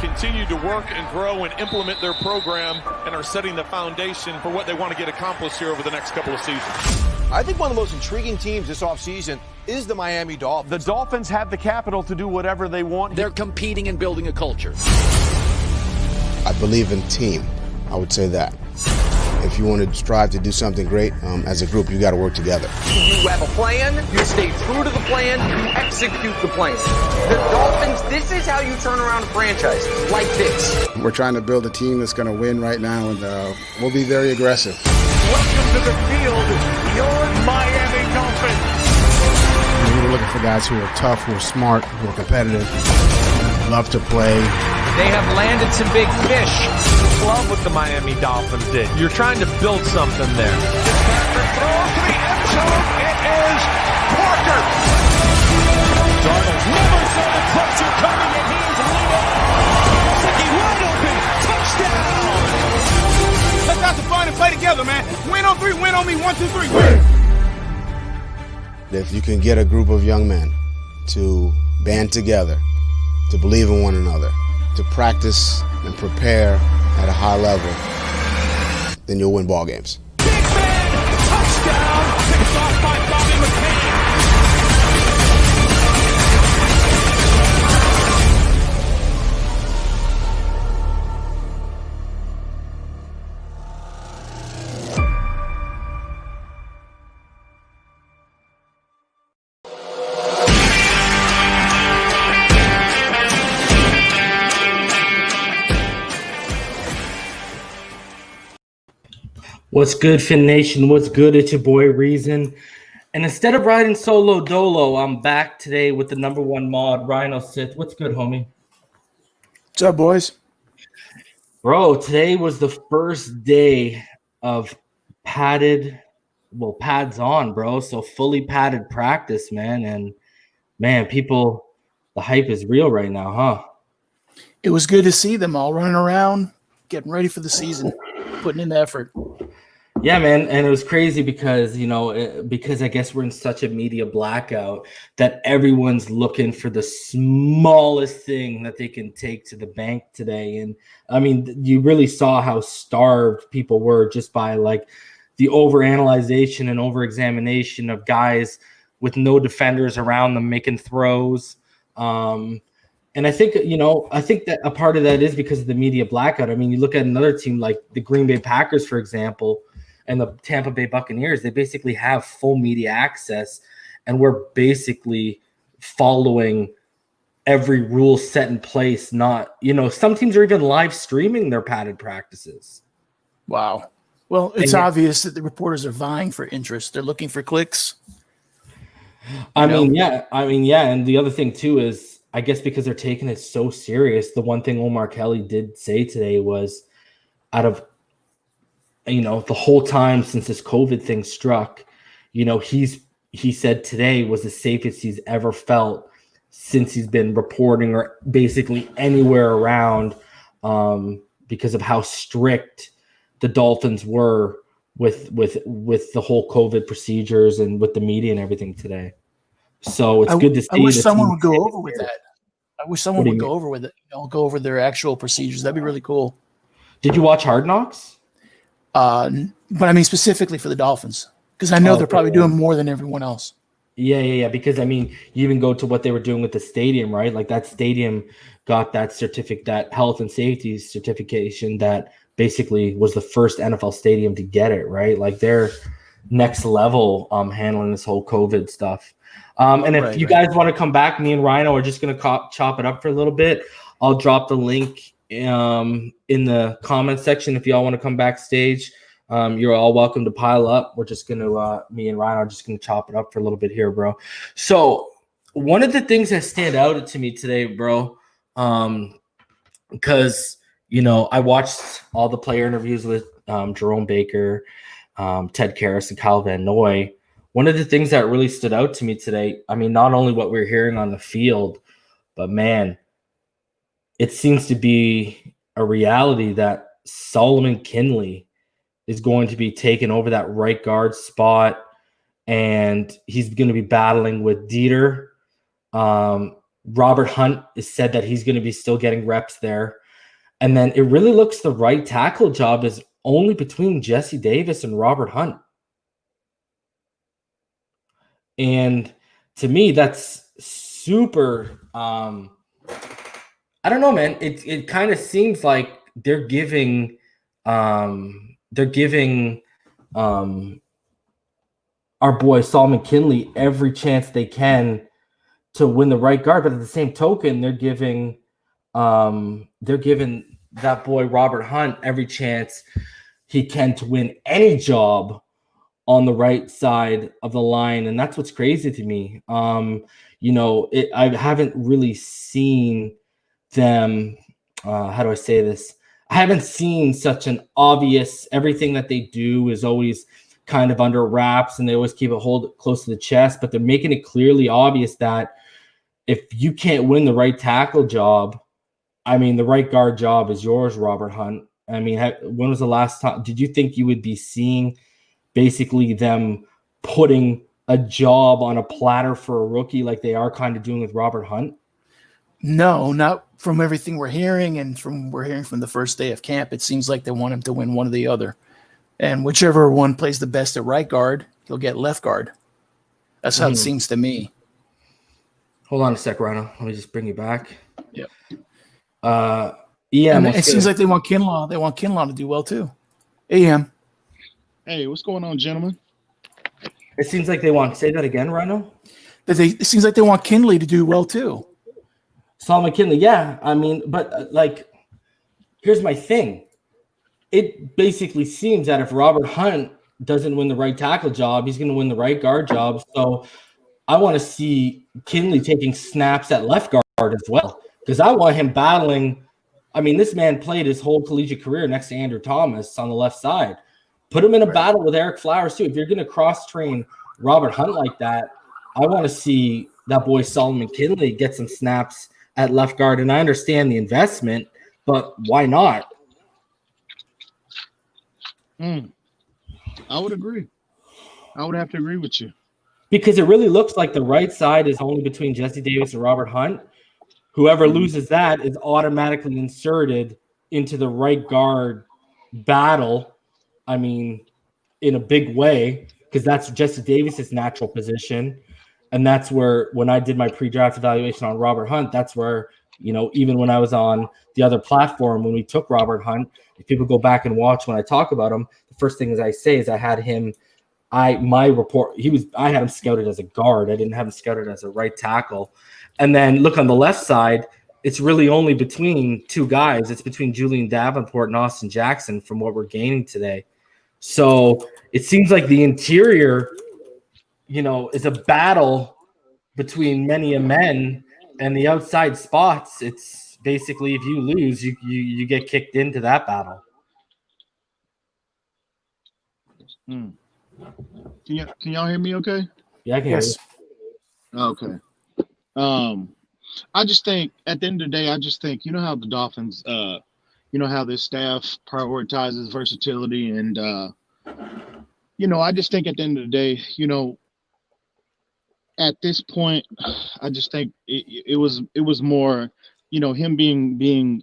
continue to work and grow and implement their program and are setting the foundation for what they want to get accomplished here over the next couple of seasons. I think one of the most intriguing teams this offseason is the Miami Dolphins. The Dolphins have the capital to do whatever they want. They're competing and building a culture. I believe in team. I would say that. If you want to strive to do something great as a group, you got to work together. You have a plan, you stay true to the plan, you execute the plan. The Dolphins, this is how you turn around a franchise, like this. We're trying to build a team that's going to win right now, and we'll be very aggressive. Welcome to the field, your Miami Dolphins. We're looking for guys who are tough, who are smart, who are competitive, love to play. They have landed some big fish. Love what the Miami Dolphins did. You're trying to build something there. Patrick throws to the end zone. It is Parker. Darnold never saw the pressure coming, and he is leading. Siki wide open. Touchdown. Let's have some fun and play together, man. Win on three, win on me. 1, 2, 3, win. If you can get a group of young men to band together, to believe in one another, to practice and prepare at a high level, then you'll win ball games. Big man, touchdown, picked off by Bobby McCain. What's good, Fin Nation? What's good? It's your boy Reason. And instead of riding solo dolo, I'm back today with the number one mod, Rhino Sith. What's good, homie? What's up, boys? Bro, today was the first day of pads on, bro. So fully padded practice, man. And man, people, the hype is real right now, huh? It was good to see them all running around, getting ready for the season, putting in the effort. Yeah, man, and it was crazy because, because I guess we're in such a media blackout that everyone's looking for the smallest thing that they can take to the bank today. And, I mean, you really saw how starved people were just by, like, the overanalyzation and overexamination of guys with no defenders around them making throws. And I think that a part of that is because of the media blackout. I mean, you look at another team like the Green Bay Packers, for example, and the Tampa Bay Buccaneers, they basically have full media access, and we're basically following every rule set in place. Not, some teams are even live streaming their padded practices. Wow. Well, it's obvious that the reporters are vying for interest. They're looking for clicks. I mean, yeah. And the other thing too is, I guess because they're taking it so serious, the one thing Omar Kelly did say today was, out of the whole time since this COVID thing struck, he said today was the safest he's ever felt since he's been reporting or basically anywhere around, because of how strict the Dolphins were with the whole COVID procedures and with the media and everything today. So it's good to see. I wish someone would go over with that. I wish someone would go over with it. Go over their actual procedures. That'd be really cool. Did you watch Hard Knocks? But I mean specifically for the Dolphins, because I know they're probably doing more than everyone else. Yeah. Because I mean, you even go to what they were doing with the stadium, right? Like that stadium got that certificate, that health and safety certification, that basically was the first NFL stadium to get it, right? Like they're next level handling this whole COVID stuff. And if you guys want to come back, me and Rhino are just going to chop it up for a little bit. I'll drop the link in the comment section if y'all want to come backstage. You're all welcome to pile up. We're just going to, me and Rhino are just going to chop it up for a little bit here, bro. So one of the things that stand out to me today, bro, because, I watched all the player interviews with Jerome Baker, Ted Karras, and Kyle Van Noy. One of the things that really stood out to me today, I mean, not only what we're hearing on the field, but man, it seems to be a reality that Solomon Kinley is going to be taking over that right guard spot, and he's going to be battling with Dieter. Robert Hunt is said that he's going to be still getting reps there. And then it really looks the right tackle job is only between Jesse Davis and Robert Hunt. And to me, that's super I don't know, man. It kind of seems like they're giving our boy Saul McKinley every chance they can to win the right guard, but at the same token, they're giving that boy Robert Hunt every chance he can to win any job on the right side of the line, and that's what's crazy to me. I haven't really seen them. How do I say this? I haven't seen such an obvious. Everything that they do is always kind of under wraps, and they always keep it hold close to the chest. But they're making it clearly obvious that if you can't win the right tackle job, I mean, the right guard job is yours, Robert Hunt. I mean, when was the last time? Did you think you would be seeing basically them putting a job on a platter for a rookie like they are kind of doing with Robert Hunt? No, not from everything we're hearing, and we're hearing from the first day of camp. It seems like they want him to win one or the other. And whichever one plays the best at right guard, he'll get left guard. That's how it seems to me. Hold on a sec, Rhino. Let me just bring you back. Yep. It seems like they want Kinlaw. They want Kinlaw to do well too. EM. Hey, what's going on, gentlemen? It seems like they want. Say that again, Rhino. It seems like they want Kinley to do well too. Saul McKinley, yeah. I mean, but here's my thing. It basically seems that if Robert Hunt doesn't win the right tackle job, he's going to win the right guard job. So I want to see Kinley taking snaps at left guard as well, because I want him battling. I mean, this man played his whole collegiate career next to Andrew Thomas on the left side. Put him in a battle with Eric Flowers too. If you're going to cross-train Robert Hunt like that, I want to see that boy Solomon Kinley get some snaps at left guard. And I understand the investment, but why not? I would agree. I would have to agree with you. Because it really looks like the right side is only between Jesse Davis and Robert Hunt. Whoever loses that is automatically inserted into the right guard battle. I mean, in a big way, because that's Jesse Davis's natural position. And that's where, when I did my pre-draft evaluation on Robert Hunt, that's where, even when I was on the other platform, when we took Robert Hunt, if people go back and watch when I talk about him, the first thing I say is I had him, I had him scouted as a guard. I didn't have him scouted as a right tackle. And then look on the left side, it's really only between two guys. It's between Julian Davenport and Austin Jackson from what we're gaining today. So it seems like the interior, is a battle between many a men, and the outside spots, it's basically if you lose, you get kicked into that battle. Can y'all hear me okay? Yeah, I can hear you. Okay. I just think at the end of the day, how the Dolphins, how their staff prioritizes versatility, and I just think at the end of the day, at this point, I just think it was more, him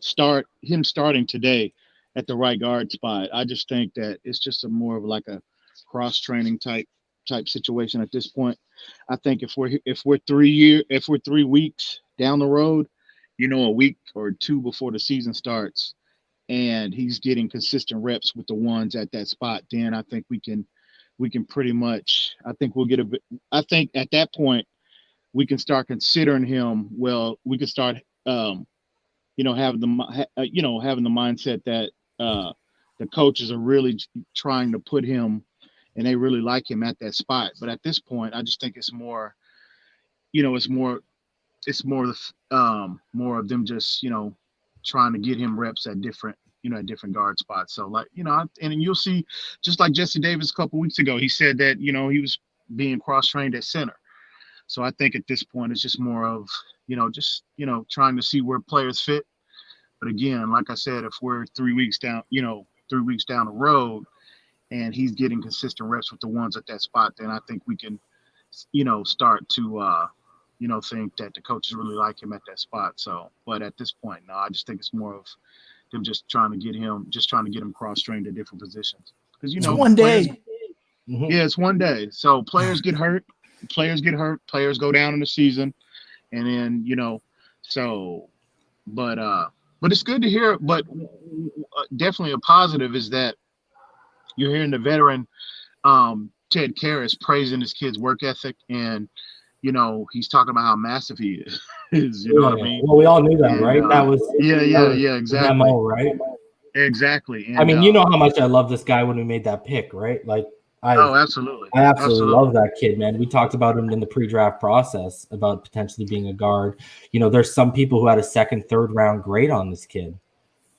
starting today at the right guard spot. I just think that it's just more of like a cross training type situation at this point. I think if we're 3 weeks down the road, a week or two before the season starts, and he's getting consistent reps with the ones at that spot, then I think we can pretty much, I think we'll get a bit. I think at that point we can start considering him. Well, we can start, having the mindset that the coaches are really trying to put him, and they really like him at that spot. But at this point, I just think it's more, more of them just, trying to get him reps at different guard spots. So and you'll see, just like Jesse Davis a couple weeks ago, he said that, he was being cross-trained at center. So I think at this point, it's just more of, trying to see where players fit. But again, like I said, if we're 3 weeks down, 3 weeks down the road, and he's getting consistent reps with the ones at that spot, then I think we can, start to, think that the coaches really like him at that spot. So, but at this point, no, I just think it's more of them just trying to get him cross-trained at different positions. Because it's one day. Yeah, it's one day. So players get hurt, players go down in the season, and then so. But it's good to hear. But definitely a positive is that you're hearing the veteran Ted Karras praising his kid's work ethic, and he's talking about how massive he is. You know what I mean? Well, we all knew that, right? That was exactly. Memo, right? Exactly. And, I mean, you know how much I love this guy when we made that pick, right? Like, absolutely. I absolutely love that kid, man. We talked about him in the pre-draft process about potentially being a guard. There's some people who had a second, third round grade on this kid.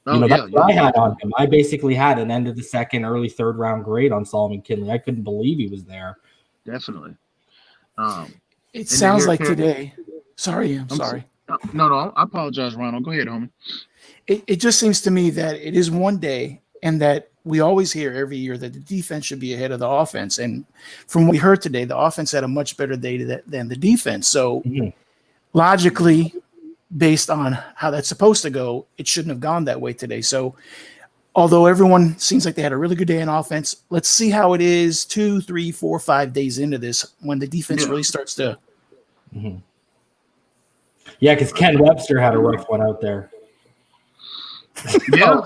That's what I had on him. I basically had an end of the second, early third round grade on Solomon Kinley. I couldn't believe he was there. Definitely. It sounds like today. Sorry, I'm sorry. No, I apologize, Ronald. Go ahead, homie. It just seems to me that it is one day, and that we always hear every year that the defense should be ahead of the offense. And from what we heard today, the offense had a much better day than the defense. So logically, based on how that's supposed to go, it shouldn't have gone that way today. So although everyone seems like they had a really good day in offense, let's see how it is 2, 3, 4, 5 days into this when the defense really starts to. Yeah, because Ken Webster had a rough one out there. Yeah,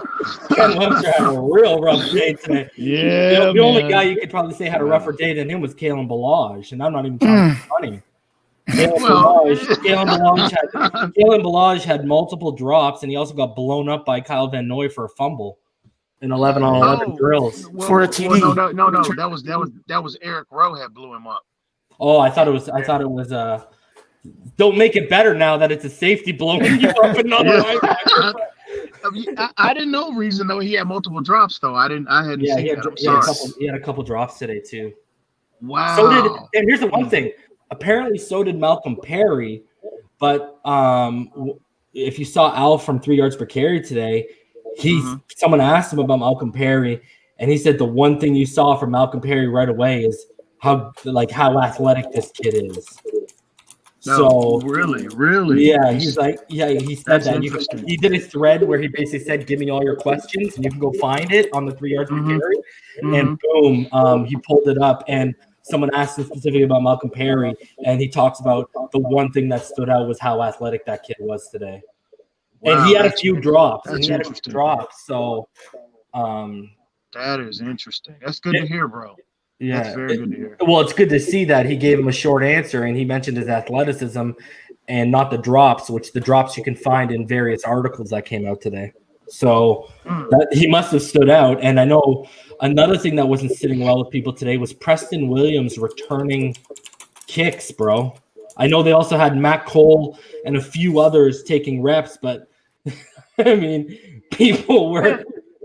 Ken Webster had a real rough day today. Yeah, the only guy you could probably say had a rougher day than him was Kalen Balazs, and I'm not even trying to be funny. Kalen Balazs had multiple drops, and he also got blown up by Kyle Van Noy for a fumble in 11-on-11 drills for a TD. No, that was Eric Rowe had blew him up. Oh, I thought it was. Don't make it better now that it's a safety blowing you up another linebacker. I didn't know reason though he had multiple drops though. I hadn't seen that. He had a couple drops today too. Wow. And here's the one thing. Apparently, so did Malcolm Perry. But if you saw Al from 3 yards per carry today, someone asked him about Malcolm Perry, and he said the one thing you saw from Malcolm Perry right away is how athletic this kid is. So really, yeah, he's like, he said that. He did a thread where he basically said, "Give me all your questions, and you can go find it on the 3 yards per carry." And boom, he pulled it up, and someone asked him specifically about Malcolm Perry, and he talks about the one thing that stood out was how athletic that kid was today. Wow, and he had a few drops. So that is interesting. That's good to hear, bro. Yeah, that's very good to hear. Well, it's good to see that he gave him a short answer, and he mentioned his athleticism and not the drops, which the drops you can find in various articles that came out today. So he must have stood out. And I know another thing that wasn't sitting well with people today was Preston Williams returning kicks, bro. I know they also had Matt Cole and a few others taking reps, but I mean, people were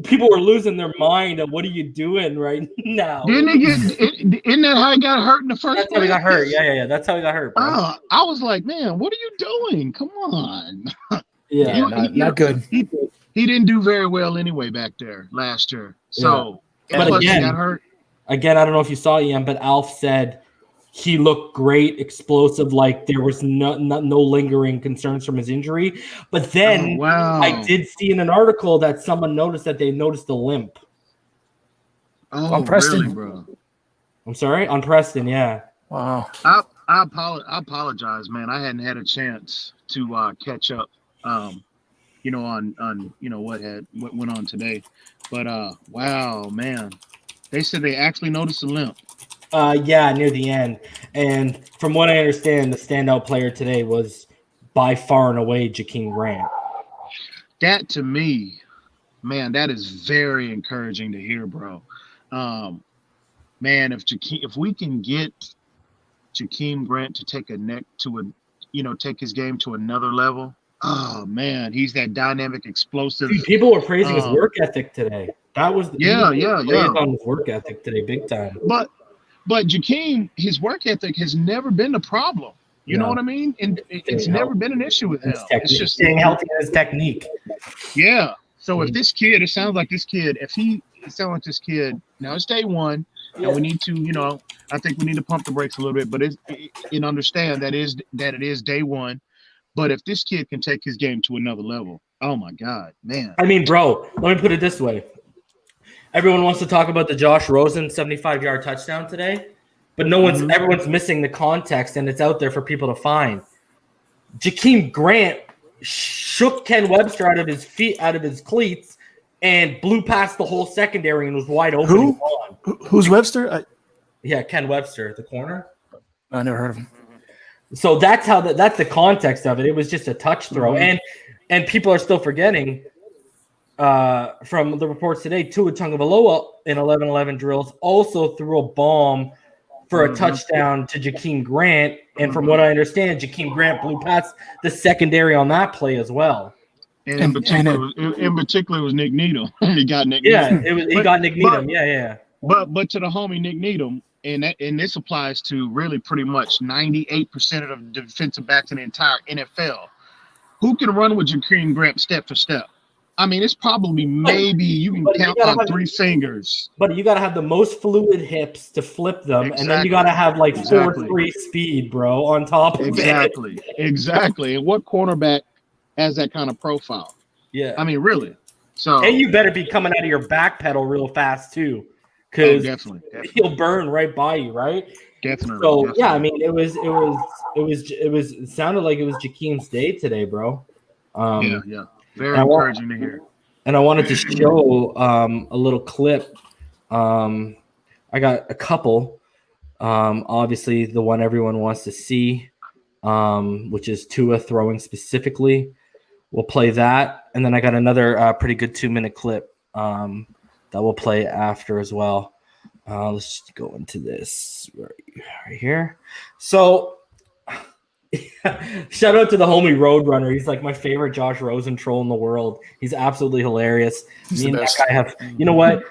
losing their mind of what are you doing right now? Isn't that how he got hurt in the first place? That's how he got hurt. Yeah. That's how he got hurt, bro. I was like, man, what are you doing? Come on. Yeah, not good. He didn't do very well anyway back there last year. So, but again, he got hurt. Again, I don't know if you saw Ian, but Alf said he looked great, explosive, like there was no lingering concerns from his injury. But then I did see in an article that someone noticed that they noticed a limp. Oh, on Preston, really, bro? I'm sorry, on Preston, yeah. Wow. I apologize, man. I hadn't had a chance to catch up. On what went on today, but wow, man, they said they actually noticed a limp. Yeah, near the end, and from what I understand, the standout player today was by far and away Jakeem Grant. That to me, man, that is very encouraging to hear, bro. Man, if we can get Jakeem Grant to take take his game to another level. Oh man, he's that dynamic, explosive. Dude, people were praising his work ethic today. That was on his work ethic today, big time. But Jakeem, his work ethic has never been a problem. You know what I mean? And it's never been an issue with him. It's just staying healthy in his technique. Yeah. So if this kid, it sounds like this kid. Now it's day one. and we need to, I think we need to pump the brakes a little bit. But and understand that it is day one. But if this kid can take his game to another level, oh my God, man! I mean, bro, let me put it this way: everyone wants to talk about the Josh Rosen 75-yard touchdown today, but everyone's missing the context, and it's out there for people to find. Jakeem Grant shook Ken Webster out of his cleats, and blew past the whole secondary and was wide open. Who's Webster? Ken Webster, the corner. I never heard of him. So that's the context of it. It was just a touch throw, and people are still forgetting from the reports today. Tua Tagovailoa in 11-11 drills also threw a bomb for a touchdown to Jakeem Grant, and from what I understand, Jakeem Grant blew past the secondary on that play as well. And in particular, it was Nick Needham. He got Nick Needham. He got Nick Needham. Yeah. But to the homie Nick Needham, and this applies to really pretty much 98% of the defensive backs in the entire NFL. Who can run with Jakeem Grant step for step? I mean, it's probably maybe you can count on 3 fingers. But you got to have the most fluid hips to flip them, and then you got to have like 4.3 speed, bro, on top of it. Exactly. And what cornerback has that kind of profile? Yeah. I mean, really. So, and you better be coming out of your back pedal real fast too, because definitely. he'll burn right by you, right? Definitely. So definitely. yeah, I mean, it sounded like it was Jakeem's day today, bro. Yeah. Very encouraging to hear. And I wanted to show a little clip. I got a couple. Obviously, the one everyone wants to see, which is Tua throwing specifically. We'll play that. And then I got another pretty good 2-minute clip that we'll play after as well. Let's just go into this right here. So shout out to the homie Roadrunner. He's like my favorite Josh Rosen troll in the world. He's absolutely hilarious. Me and that guy have, you know what?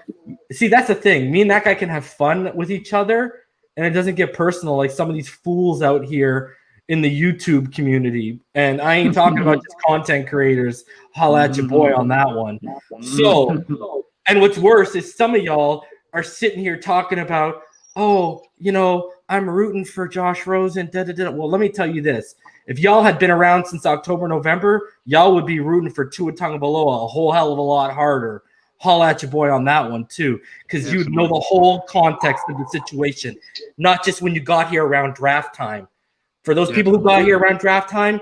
See, that's the thing. Me and that guy can have fun with each other, and it doesn't get personal like some of these fools out here in the YouTube community. And I ain't talking about just content creators. Holla at your boy on that one. So, and what's worse is some of y'all are sitting here talking about, oh, I'm rooting for Josh Rosen. Well, let me tell you this. If y'all had been around since October, November, y'all would be rooting for Tua Tagovailoa a whole hell of a lot harder. Holla at your boy on that one, too, because you'd know the whole context of the situation, not just when you got here around draft time. For those people who got here around draft time,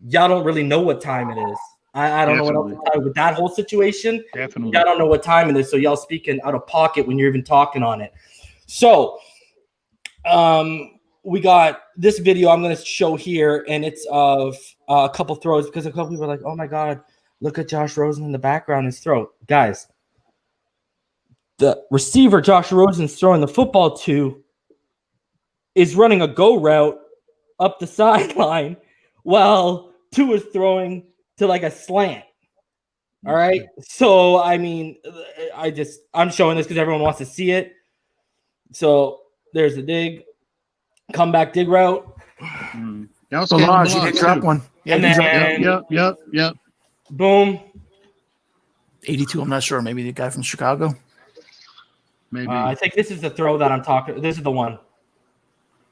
y'all don't really know what time it is. I don't know what else to tell you with that whole situation. Definitely. Y'all don't know what time it is, so y'all speaking out of pocket when you're even talking on it. So, we got this video I'm going to show here, and it's of a couple throws because a couple people are like, oh my God, look at Josh Rosen in the background, his throw. Guys, the receiver Josh Rosen's throwing the football to is running a go route up the sideline while Tua is throwing to like a slant. All right. So, I mean, I'm showing this because everyone wants to see it. So there's the dig, comeback dig route. That was Balaj, he did drop one. Yeah, and then, yep. Boom. 82, I'm not sure. Maybe the guy from Chicago. Maybe. I think this is the throw that I'm talking. This is the one.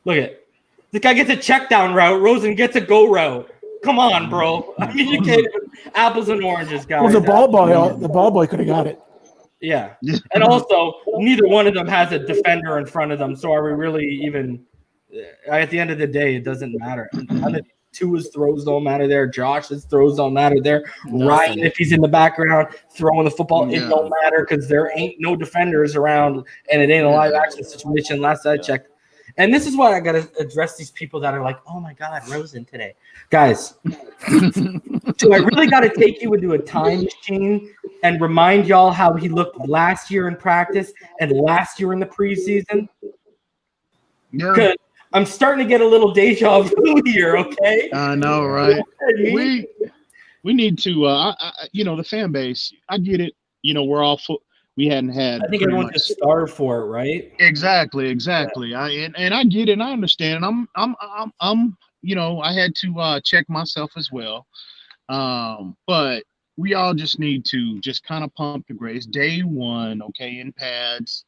Look at it. This guy gets a check down route. Rosen gets a go route. Come on, bro. I mean, you can't apples and oranges, guys. Well, the ball boy could have got it. Yeah. And also, neither one of them has a defender in front of them. So are we really even at the end of the day, it doesn't matter. None of Tua's throws don't matter there. Josh's throws don't matter there. Nothing. Ryan, if he's in the background throwing the football, it don't matter because there ain't no defenders around and it ain't a live action situation last I checked. And this is why I got to address these people that are like, oh my God, Rosen today. Guys, do I really got to take you into a time machine and remind y'all how he looked last year in practice and last year in the preseason? Yeah. Because I'm starting to get a little deja vu here, okay? I know, right? We need to, the fan base, I get it. We're all we hadn't had. I think everyone's just starved for it, right? Exactly. Yeah. I get it, and I understand. And I'm I had to check myself as well. But we all just need to just kind of pump the brakes. Day one, okay, in pads,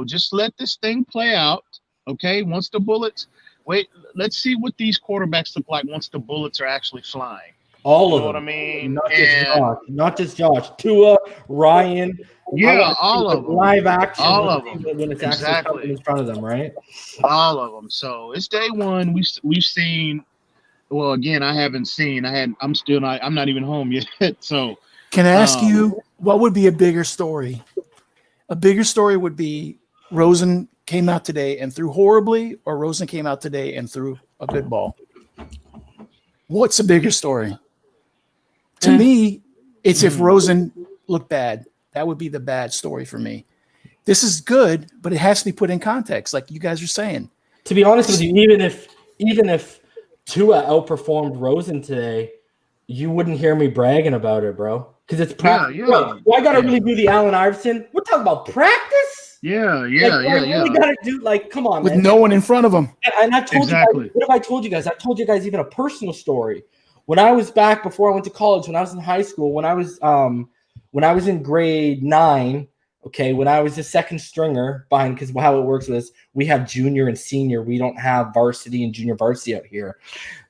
Just let this thing play out. Okay. Once the bullets, let's see what these quarterbacks look like once the bullets are actually flying. All You of know them. what I mean? Not just Josh. Tua, Ryan. Yeah, all of them. Live action. All of them. When it's actually something in front of them, right? All of them. So it's day one. We've seen. Well, again, I haven't seen. I'm not even home yet. So can I ask you what would be a bigger story? A bigger story would be Rosen came out today and threw horribly, or Rosen came out today and threw a good ball. What's a bigger story? To me, it's if Rosen looked bad. That would be the bad story for me. This is good, but it has to be put in context, like you guys are saying. To be honest with you, even if Tua outperformed Rosen today, you wouldn't hear me bragging about it, bro. Because it's practice. Yeah. Well, I gotta really do the Allen Iverson. We're talking about practice. Yeah. Really gotta do come on, with man. no one in front of him. And I told you guys, what have I told you guys? I told you guys even a personal story. When I was back before I went to college, when I was in high school, when I was in grade 9, okay, when I was a second stringer behind, because how it works is we have junior and senior. We don't have varsity and junior varsity out here.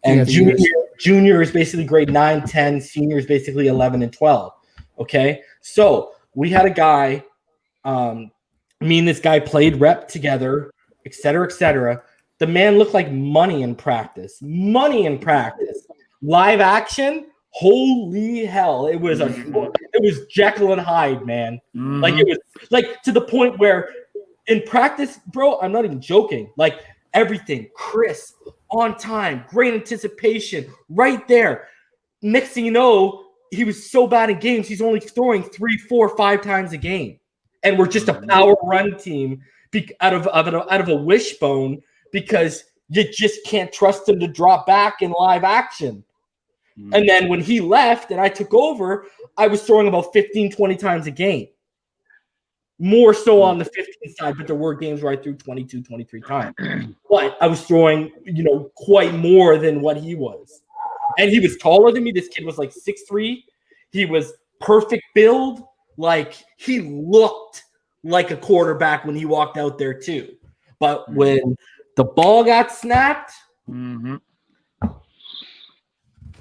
And junior is basically grade 9, 10, senior is basically 11 and 12. Okay. So we had a guy, me and this guy played rep together, et cetera, et cetera. The man looked like money in practice. Live action, holy hell! It was Jekyll and Hyde, man. Like it was like to the point where in practice, bro, I'm not even joking. Like everything crisp, on time, great anticipation, right there. Next thing you know, he was so bad in games, he's only throwing 3, 4, 5 times a game, and we're just a power run team out of a wishbone because you just can't trust him to drop back in live action. And then when he left and I took over, I was throwing about 15, 20 times a game. More so on the 15 side, but there were games where I threw 22, 23 times. But I was throwing, quite more than what he was. And he was taller than me. This kid was like 6'3". He was perfect build. Like, he looked like a quarterback when he walked out there too. But when the ball got snapped,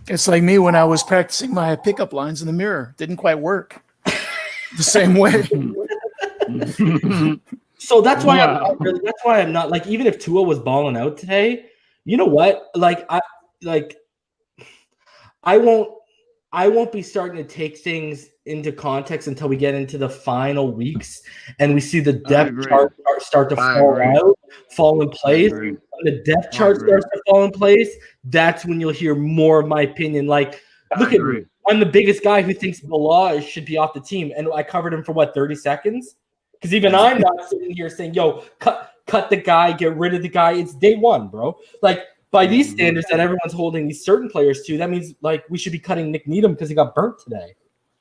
it's like me when I was practicing my pickup lines in the mirror. Didn't quite work the same way. So that's why I'm not like, even if Tua was balling out today, you know what? I won't be starting to take things into context until we get into the final weeks and we see the depth chart start to fall in place. When the depth chart starts to fall in place, that's when you'll hear more of my opinion. Like, look at me. I'm the biggest guy who thinks Bilal should be off the team, and I covered him for 30 seconds? Because even I'm not sitting here saying, "Yo, cut the guy, get rid of the guy." It's day one, bro. Like, by these standards that everyone's holding these certain players to, that means like we should be cutting Nick Needham because he got burnt today.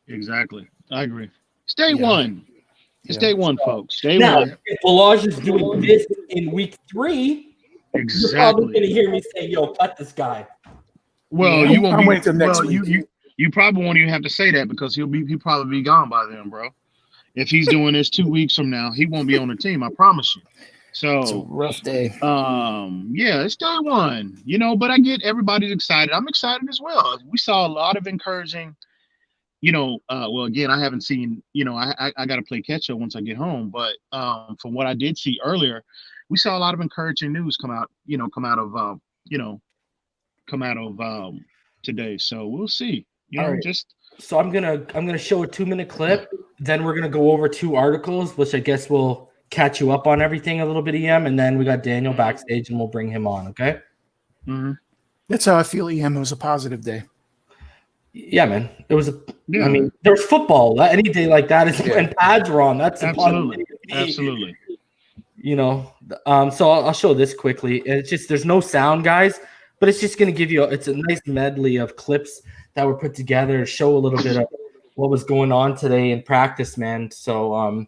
Exactly, I agree. It's day one. It's day one, folks. Day now, one. If Balaj is doing this in week 3, you're probably going to hear me say, "Yo, cut this guy." Well, you won't. Next week. You probably won't even have to say that because he'll probably be gone by then, bro. If he's doing this 2 weeks from now, he won't be on the team. I promise you. So it's a rough day. Yeah, it's day one. But I get everybody's excited. I'm excited as well. We saw a lot of encouraging. Well, again, I haven't seen. I got to play catch up once I get home. But from what I did see earlier, we saw a lot of encouraging news come out of today. So we'll see. So I'm gonna show a 2-minute clip. Then we're gonna go over 2 articles, which I guess will catch you up on everything a little bit, EM. And then we got Daniel backstage, and we'll bring him on. Okay. That's how I feel, EM. It was a positive day. Yeah, man. It was. I mean, there's football. Any day like that is when pads are on. That's absolutely. So I'll show this quickly. It's just there's no sound, guys, but it's just gonna give you. It's a nice medley of clips that were put together to show a little bit of what was going on today in practice, man. So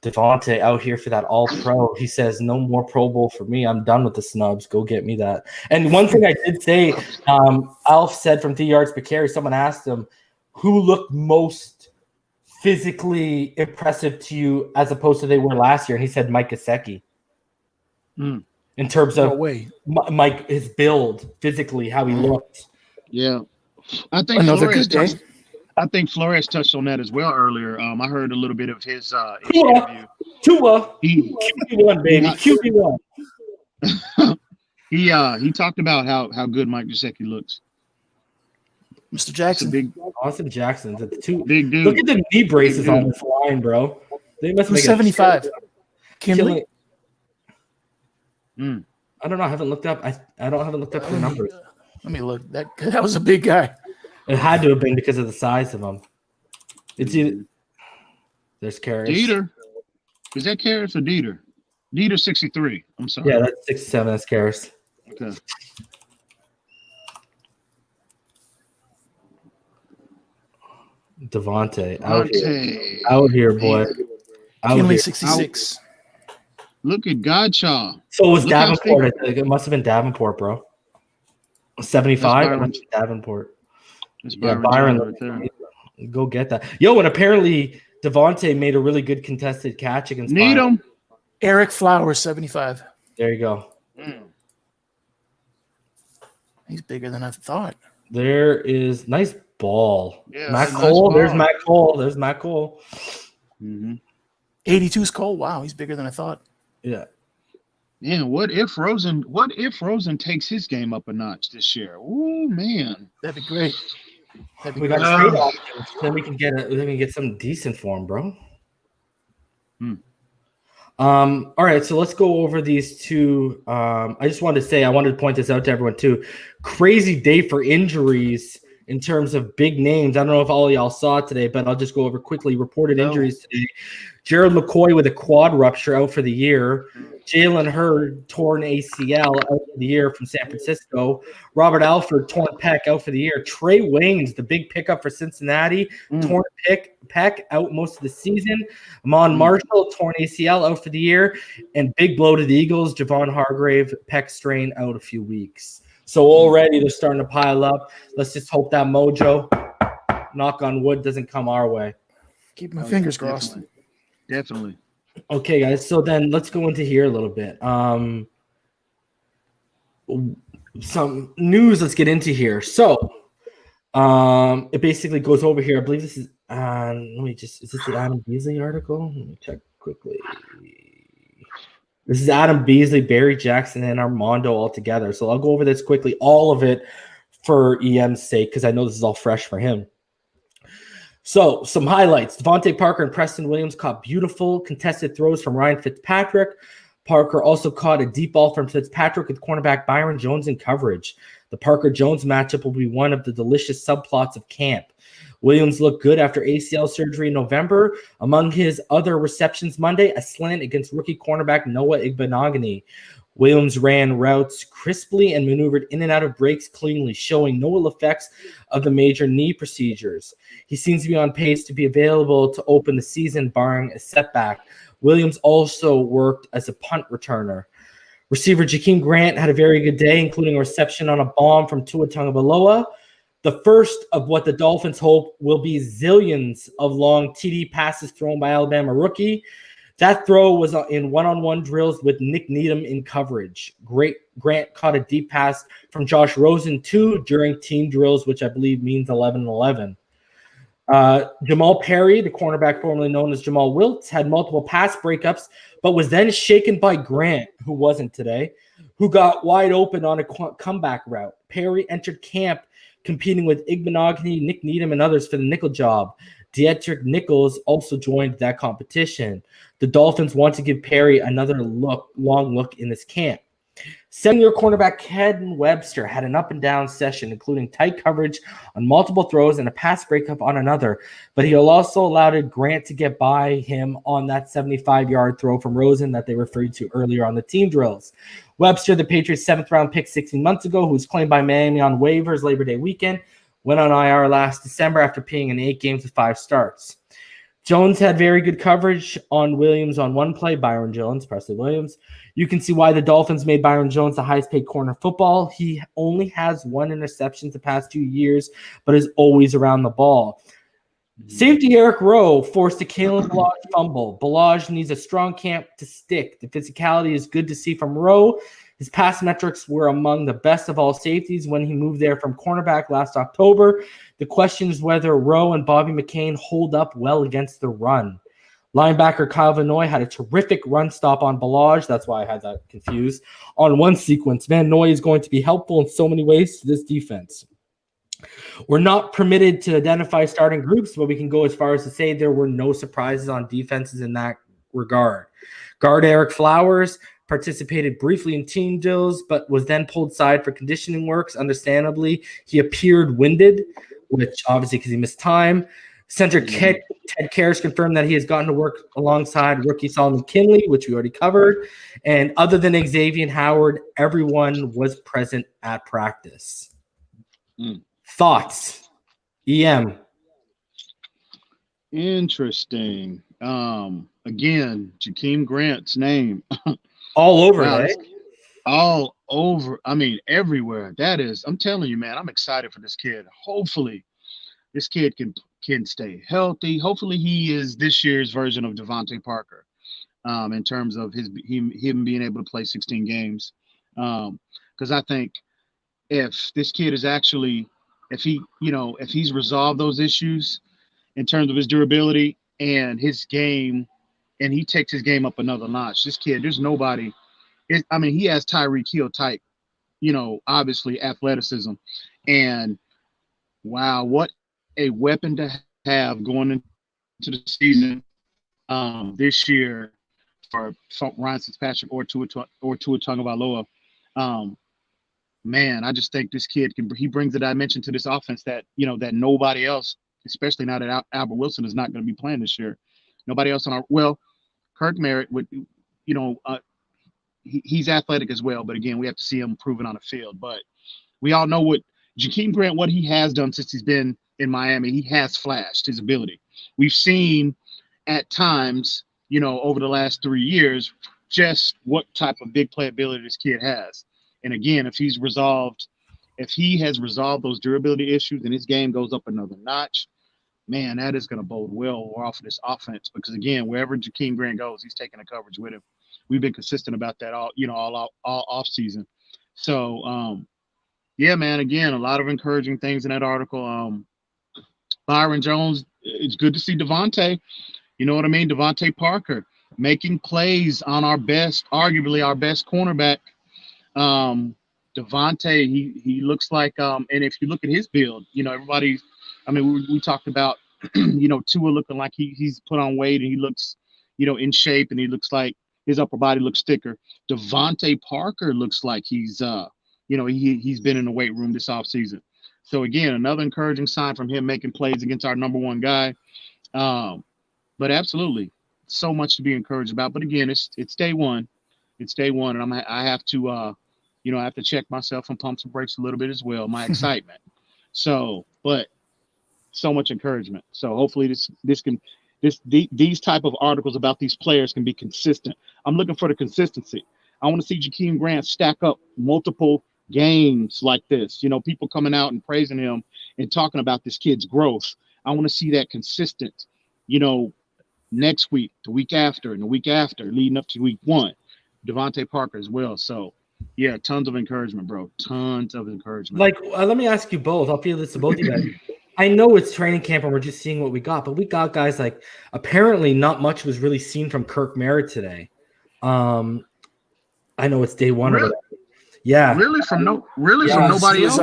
Devontae out here for that all-pro. He says, "No more Pro Bowl for me. I'm done with the snubs. Go get me that." And one thing I did say, Alf said from 3 yards per carry, someone asked him who looked most physically impressive to you as opposed to they were last year? And he said Mike Gesicki. In terms of Mike, his build, physically, how he looked. Yeah. I think Flores touched on that as well earlier. I heard a little bit of his interview. Tua, QB1, baby, QB1. He talked about how good Mike Gesicki looks. Mr. Jackson. Austin Jackson. The two big dude. Look at the knee braces on this line, bro. They must make 75. Kinley. I don't know. I haven't looked up. I haven't looked up the numbers. Let me look. That was a big guy. It had to have been because of the size of him. It's either there's Karras. Dieter. Is that Karras or Dieter? Dieter 63. I'm sorry. Yeah, that's 67. That's Karras. Okay. Devontae out here, boy. Kinley 66. Look at Godshaw. So was Davenport. It must have been Davenport, bro. 75. Davenport. Byron. Right there. Go get that. Yo, and apparently Devontae made a really good contested catch against Needham. Eric Flowers 75. There you go. He's bigger than I thought. There is nice ball. Yeah, Matt nice Cole. ball. There's Matt Cole. There's Matt Cole. 82's Cole. Wow, he's bigger than I thought. Yeah. Man, what if Rosen takes his game up a notch this year? Oh man, that'd be great. We got trade options. Then we can get some decent for him, bro. All right, so let's go over these two. I just wanted to point this out to everyone too. Crazy day for injuries in terms of big names. I don't know if all of y'all saw it today, but I'll just go over quickly. Reported injuries today. Gerald McCoy with a quad rupture out for the year. Jalen Hurd torn ACL out for the year from San Francisco. Robert Alford torn pec out for the year. Trey Waynes, the big pickup for Cincinnati, torn pec out most of the season. Amon Marshall torn ACL out for the year, and big blow to the Eagles. Javon Hargrave pec strain out a few weeks. So already they're starting to pile up. Let's just hope that mojo, knock on wood, doesn't come our way. Keep my fingers crossed. Definitely. Okay, guys. So then let's go into here a little bit. Some news. Let's get into here. So, it basically goes over here. I believe this is. Is this the Adam Beasley article? Let me check quickly. This is Adam Beasley, Barry Jackson, and Armando all together. So I'll go over this quickly, all of it for EM's sake, because I know this is all fresh for him. So, some highlights. Devontae Parker and Preston Williams caught beautiful contested throws from Ryan Fitzpatrick. Parker also caught a deep ball from Fitzpatrick with cornerback Byron Jones in coverage. The Parker-Jones matchup will be one of the delicious subplots of camp. Williams looked good after ACL surgery in November. Among his other receptions Monday, a slant against rookie cornerback Noah Igbenogany. Williams ran routes crisply and maneuvered in and out of breaks cleanly, showing no ill effects of the major knee procedures. He seems to be on pace to be available to open the season, barring a setback. Williams also worked as a punt returner. Receiver Jakeem Grant had a very good day, including a reception on a bomb from Tua Tagovailoa. The first of what the Dolphins hope will be zillions of long TD passes thrown by Alabama rookie. That throw was in one-on-one drills with Nick Needham in coverage. Grant caught a deep pass from Josh Rosen, too, during team drills, which I believe means 11-11. Jamal Perry, the cornerback formerly known as Jamal Wiltz, had multiple pass breakups, but was then shaken by Grant, who wasn't today, who got wide open on a comeback route. Perry entered camp competing with Igbenogany, Nick Needham, and others for the nickel job. Dietrich Nichols also joined that competition. The Dolphins want to give Perry another long look in this camp. Senior cornerback Ken Webster had an up-and-down session, including tight coverage on multiple throws and a pass breakup on another, but he also allowed Grant to get by him on that 75-yard throw from Rosen that they referred to earlier on the team drills. Webster, the Patriots' 7th-round pick 16 months ago, who was claimed by Miami on waivers Labor Day weekend, went on IR last December after being in 8 games with 5 starts. Jones had very good coverage on Williams on one play. Byron Jones, Preston Williams. You can see why the Dolphins made Byron Jones the highest paid corner in football. He only has 1 interception the past 2 years, but is always around the ball. Safety Eric Rowe forced a Kalen Balaj fumble. Balaj needs a strong camp to stick. The physicality is good to see from Rowe. His pass metrics were among the best of all safeties when he moved there from cornerback last October. The question is whether Rowe and Bobby McCain hold up well against the run. Linebacker Kyle Van Noy had a terrific run stop on Balaj. That's why I had that confused. On one sequence, Van Noy is going to be helpful in so many ways to this defense. We're not permitted to identify starting groups, but we can go as far as to say there were no surprises on defenses in that regard. Guard Eric Flowers participated briefly in team drills, but was then pulled aside for conditioning works. Understandably, he appeared winded, which obviously because he missed time. Center Ted Karras confirmed that he has gotten to work alongside rookie Solomon Kinley, which we already covered. And other than Xavier Howard, everyone was present at practice. Thoughts? EM. Interesting. Again, Jakeem Grant's name. All over, Wow, right? all over. I mean, everywhere. That is, I'm telling you, man, I'm excited for this kid. Hopefully, this kid can stay healthy. Hopefully, he is this year's version of Devontae Parker, in terms of him being able to play 16 games. Because I think if this kid is actually, if he's resolved those issues in terms of his durability and his game, and he takes his game up another notch, this kid, there's nobody. He has Tyreek Hill type, obviously athleticism, and wow, what a weapon to have going into the season this year for Ryan Fitzpatrick or Tua Tagovailoa. Man, I just think this kid he brings a dimension to this offense that that nobody else, especially now that Albert Wilson is not going to be playing this year. Nobody else Kirk Merritt would, he's athletic as well, but again, we have to see him proven on the field. But we all know what Jakeem Grant, what he has done since he's been in Miami. He has flashed his ability. We've seen at times, over the last 3 years, just what type of big playability this kid has. And again, if he has resolved those durability issues and his game goes up another notch, man, that is going to bode well off of this offense, because again, wherever Jakeem Grant goes, he's taking the coverage with him. We've been consistent about that all off season. So, yeah, man, again, a lot of encouraging things in that article. Byron Jones, it's good to see Devontae. You know what I mean? Devontae Parker making plays on arguably our best cornerback. Devontae, he looks like, and if you look at his build, everybody's, we talked about, Tua looking like he's put on weight and he looks, in shape, and he looks like his upper body looks thicker. Devontae Parker looks like he's, he's been in the weight room this offseason. So again, another encouraging sign from him making plays against our number one guy. But absolutely, so much to be encouraged about. But again, it's day one. It's day one, and I have to, I have to check myself and pump some brakes a little bit as well. My excitement. So, but so much encouragement. So hopefully these type of articles about these players can be consistent. I'm looking for the consistency. I want to see Jakeem Grant stack up multiple games like this. People coming out and praising him and talking about this kid's growth. I want to see that consistent, next week, the week after, and the week after, leading up to week one. Devontae Parker as well. So, yeah, tons of encouragement, bro. Tons of encouragement. Let me ask you both. I'll feel this to both of you guys. I know it's training camp and we're just seeing what we got, but we got guys like, apparently not much was really seen from Kirk Merritt today. I know it's day one. Really? Yeah. Really from nobody else.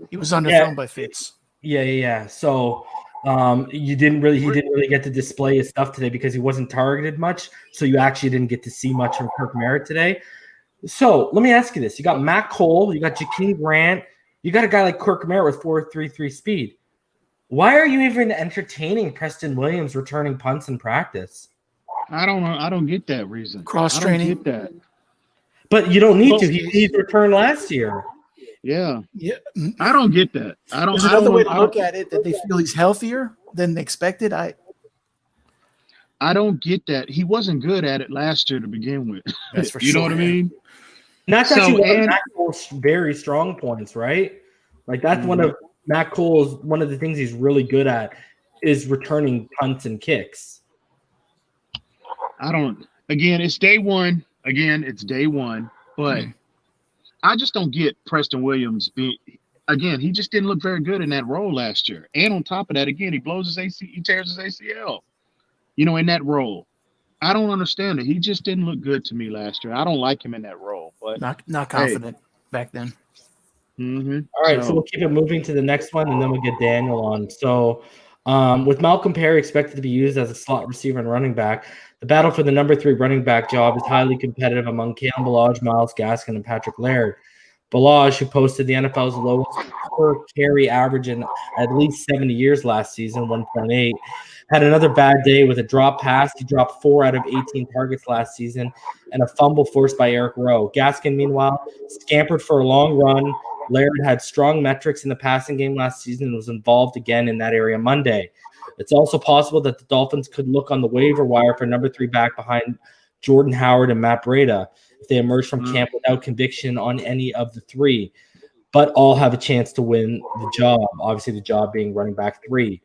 He was underthrown by Fitz. Yeah. So he didn't really get to display his stuff today because he wasn't targeted much. So you actually didn't get to see much from Kirk Merritt today. So let me ask you this. You got Matt Cole, you got Jakeem Grant, you got a guy like Kirk Merritt with 4.33 speed. Why are you even entertaining Preston Williams returning punts in practice? I don't know. I don't get that reason. Cross training. I don't get that. But you don't need to. He returned last year. Yeah. I don't get that. There's another way to look at it, that they feel he's healthier than expected. I don't get that. He wasn't good at it last year to begin with. That's for you sure. know what I mean? And that's actually one of Matt Cole's very strong points, right? Like that's one of Matt Cole's one of the things he's really good at is returning punts and kicks. It's day one. It's day one. But I just don't get Preston Williams he just didn't look very good in that role last year. And on top of that, again, he tears his ACL, in that role. I don't understand it. He just didn't look good to me last year. I don't like him in that role. But not confident back then. Mm-hmm. All right, so we'll keep it moving to the next one, and then we'll get Daniel on. So with Malcolm Perry expected to be used as a slot receiver and running back, the battle for the number 3 running back job is highly competitive among Kalen Ballage, Myles Gaskin, and Patrick Laird. Ballage, who posted the NFL's lowest per carry average in at least 70 years last season, 1.8, had another bad day with a drop pass. He dropped 4 out of 18 targets last season and a fumble forced by Eric Rowe. Gaskin, meanwhile, scampered for a long run. Laird had strong metrics in the passing game last season and was involved again in that area Monday. It's also possible that the Dolphins could look on the waiver wire for number 3 back behind Jordan Howard and Matt Breida if they emerge from camp without conviction on any of the 3. But all have a chance to win the job, obviously the job being running back 3.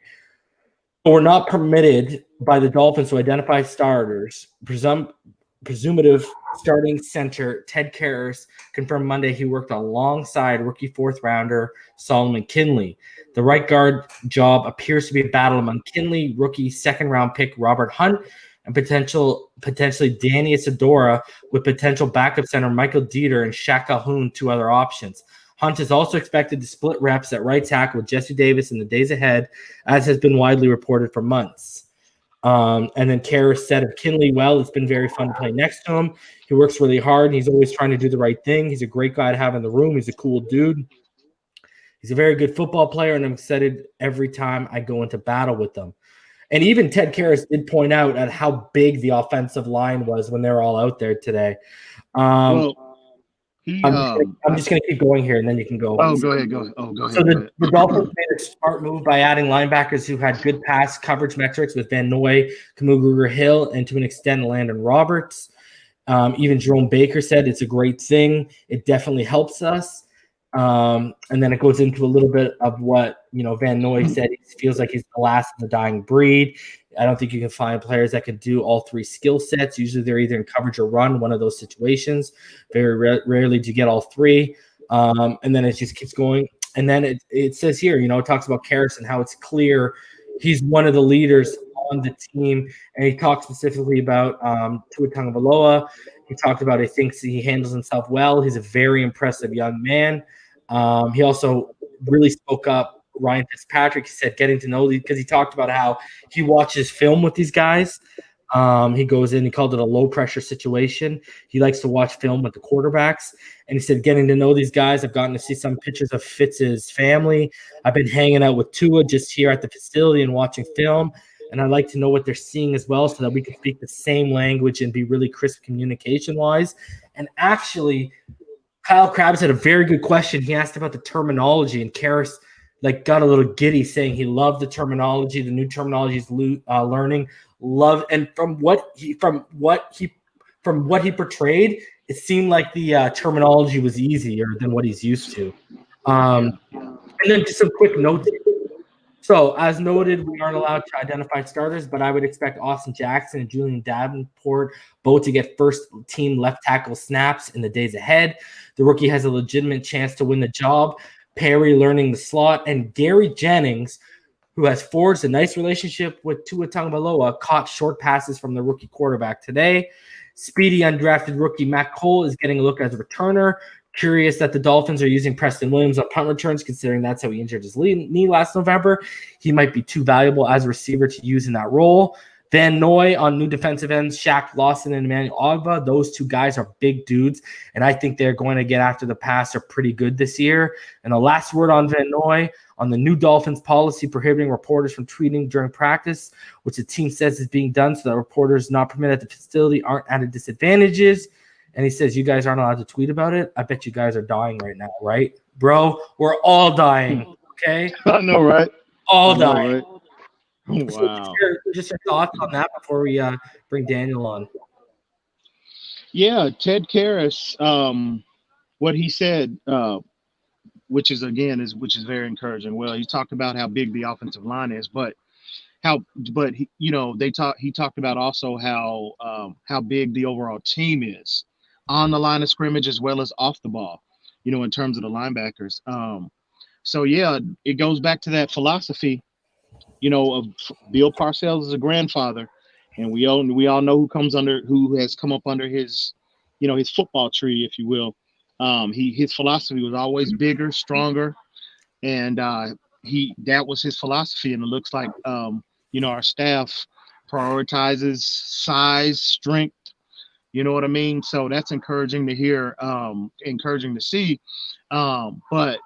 But we're not permitted by the Dolphins to identify starters. Presumptive starting center Ted Karras confirmed Monday he worked alongside rookie 4th-rounder Solomon Kinley. The right guard job appears to be a battle among Kinley, rookie 2nd-round pick Robert Hunt, and potentially Danny Isidora, with potential backup center Michael Dieter and Shaq Calhoun, 2 other options. Hunt is also expected to split reps at right tackle with Jesse Davis in the days ahead, as has been widely reported for months. And then Karras said of Kinley, well, it's been very fun to play next to him. He works really hard, and he's always trying to do the right thing. He's a great guy to have in the room. He's a cool dude. He's a very good football player, and I'm excited every time I go into battle with them. And even Ted Karras did point out at how big the offensive line was when they were all out there today. I'm just going to keep going here, and then you can go. Oh, go ahead. Go ahead. So the Dolphins made a smart move by adding linebackers who had good pass coverage metrics with Van Noy, Kamuga-Hill, and to an extent Landon Roberts. Even Jerome Baker said it's a great thing. It definitely helps us. And then it goes into a little bit of what Van Noy said. He feels like he's the last of the dying breed. I don't think you can find players that can do all 3 skill sets. Usually they're either in coverage or run, one of those situations. Very rarely do you get all 3. And then it just keeps going. And then it says here, it talks about Karras and how it's clear he's one of the leaders on the team. And he talks specifically about Tua Tagovailoa. He talked about he thinks he handles himself well. He's a very impressive young man. He also really spoke up. Ryan Fitzpatrick, he said getting to know these, because he talked about how he watches film with these guys. He goes in, he called it a low pressure situation. He likes to watch film with the quarterbacks. And he said, getting to know these guys, I've gotten to see some pictures of Fitz's family. I've been hanging out with Tua just here at the facility and watching film. And I like to know what they're seeing as well, so that we can speak the same language and be really crisp communication wise. And actually, Kyle Krabs had a very good question. He asked about the terminology, and Karras got a little giddy, saying he loved the terminology, the new terminology he's learning. And from what he portrayed, it seemed like the terminology was easier than what he's used to. And then just some quick notes. So, as noted, we aren't allowed to identify starters, but I would expect Austin Jackson and Julian Davenport both to get first-team left tackle snaps in the days ahead. The rookie has a legitimate chance to win the job. Perry learning the slot, and Gary Jennings, who has forged a nice relationship with Tua Tagovailoa, caught short passes from the rookie quarterback today. Speedy undrafted rookie Matt Cole is getting a look as a returner. Curious that the Dolphins are using Preston Williams on punt returns, considering that's how he injured his knee last November. He might be too valuable as a receiver to use in that role. Van Noy on new defensive ends, Shaq Lawson and Emmanuel Ogba. Those 2 guys are big dudes, and I think they're going to get after the pass are pretty good this year. And the last word on Van Noy, on the new Dolphins policy prohibiting reporters from tweeting during practice, which the team says is being done so that reporters not permitted at the facility aren't at a disadvantages. And he says, you guys aren't allowed to tweet about it. I bet you guys are dying right now, right? Bro, we're all dying, okay? I know, right? All dying. Right? Wow. So just your thoughts on that before we bring Daniel on. Yeah, Ted Karras, what he said, which is very encouraging. Well, he talked about how big the offensive line is, but but he talked about also how big the overall team is on the line of scrimmage as well as off the ball, in terms of the linebackers. So yeah, it goes back to that philosophy, of Bill Parcells as a grandfather, and we all know who has come up under his, his football tree, if you will. His philosophy was always bigger, stronger, and that was his philosophy. And it looks like our staff prioritizes size, strength. You know what I mean? So that's encouraging to hear, encouraging to see. But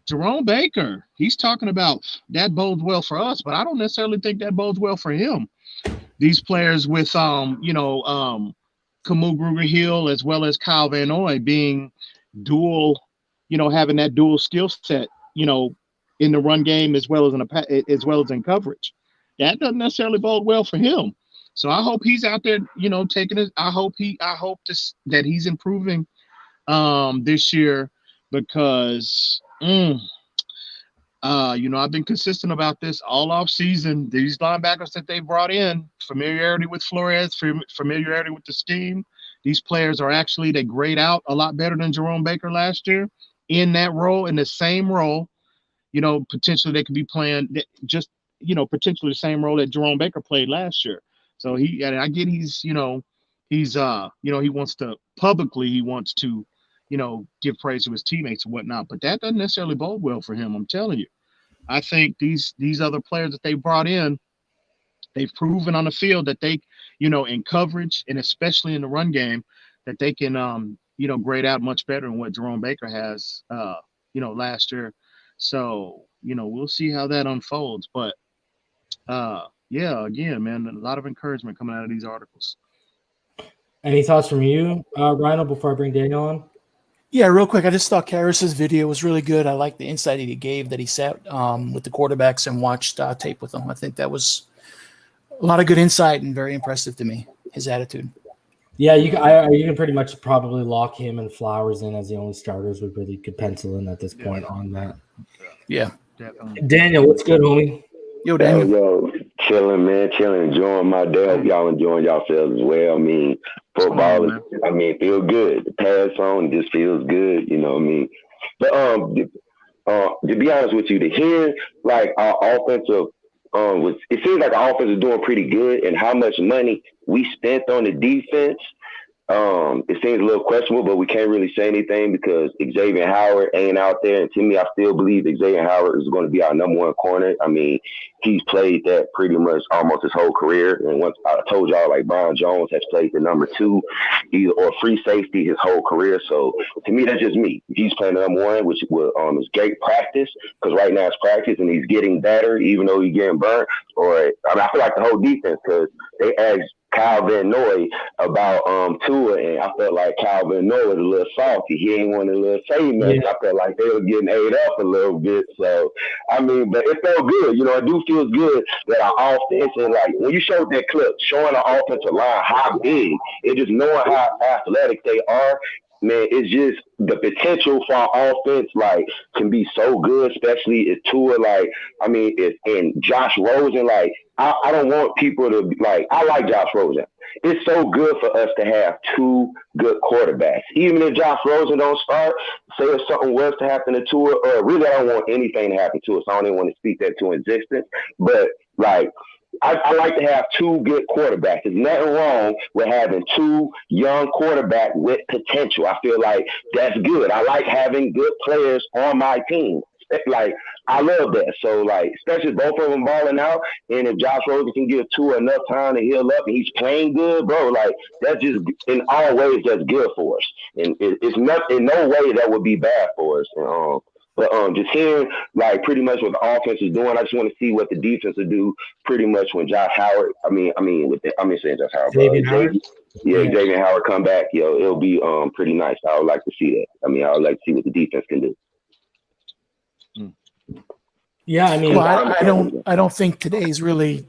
Jerome Baker, he's talking about that bodes well for us, but I don't necessarily think that bodes well for him. These players with Kamu Grugier-Hill as well as Kyle Van Noy being dual, having that dual skill set, in the run game as well as in coverage. That doesn't necessarily bode well for him. So I hope he's out there, taking it. I hope that he's improving this year, because I've been consistent about this all off season. These linebackers that they brought in, familiarity with Flores, familiarity with the scheme. These players they grade out a lot better than Jerome Baker last year in that role, in the same role. Potentially they could be playing just, potentially the same role that Jerome Baker played last year. So I get he wants to publicly, give praise to his teammates and whatnot, but that doesn't necessarily bode well for him. I'm telling you. I think these other players that they brought in, they've proven on the field that they, in coverage and especially in the run game, that they can, grade out much better than what Jerome Baker has, last year. So, we'll see how that unfolds. But, yeah, again, man, a lot of encouragement coming out of these articles. Any thoughts from you, Rhino, before I bring Daniel on? Yeah, real quick, I just thought Karras's video was really good. I like the insight that he gave, that he sat with the quarterbacks and watched tape with them. I think that was a lot of good insight and very impressive to me, his attitude. Yeah, you can pretty much probably lock him and Flowers in as the only starters we really could pencil in at this point on that. Yeah. Daniel, what's good, homie? Yo, Daniel. Yo, chilling, man, enjoying my day. Hope y'all enjoying yourselves as well. I mean, football is, feel good. The pass on just feels good, But to be honest with you, to hear like our offensive, it seems like our offense is doing pretty good, and how much money we spent on the defense. It seems a little questionable, but we can't really say anything because Xavier Howard ain't out there. And to me, I still believe Xavier Howard is going to be our number one corner. I mean, he's played that pretty much almost his whole career. And once I told y'all, like, Brian Jones has played the number two or free safety his whole career. So to me, that's just me. He's playing the number one, which is great practice, because right now it's practice and he's getting better, even though he's getting burnt. I feel like the whole defense, because they asked Kyle Van Noy about Tua, and I felt like Kyle Van Noy was a little salty. He ain't want to little say nothing. I felt like they were getting ate up a little bit. So, but it felt good. It do feel good that our offense, and like when you showed that clip, showing our offensive line how big, and just knowing how athletic they are, man, it's just the potential for our offense, like, can be so good, especially if Tua, and Josh Rosen, I don't want people to be like, I like Josh Rosen. It's so good for us to have two good quarterbacks. Even if Josh Rosen don't start, say if something was to happen to Tua, or really I don't want anything to happen to us. I don't even want to speak that to existence. But, I like to have two good quarterbacks. There's nothing wrong with having two young quarterbacks with potential. I feel like that's good. I like having good players on my team. I love that. So, especially both of them balling out, and if Josh Rosen can give Tua enough time to heal up and he's playing good, bro, that's just, in all ways, that's good for us. And it's not, in no way that would be bad for us. But just hearing pretty much what the offense is doing, I just want to see what the defense will do. Pretty much when Josh Howard, saying Josh Howard, Xavier Howard come back, it'll be pretty nice. I would like to see that. I would like to see what the defense can do. Yeah, I don't think today's really.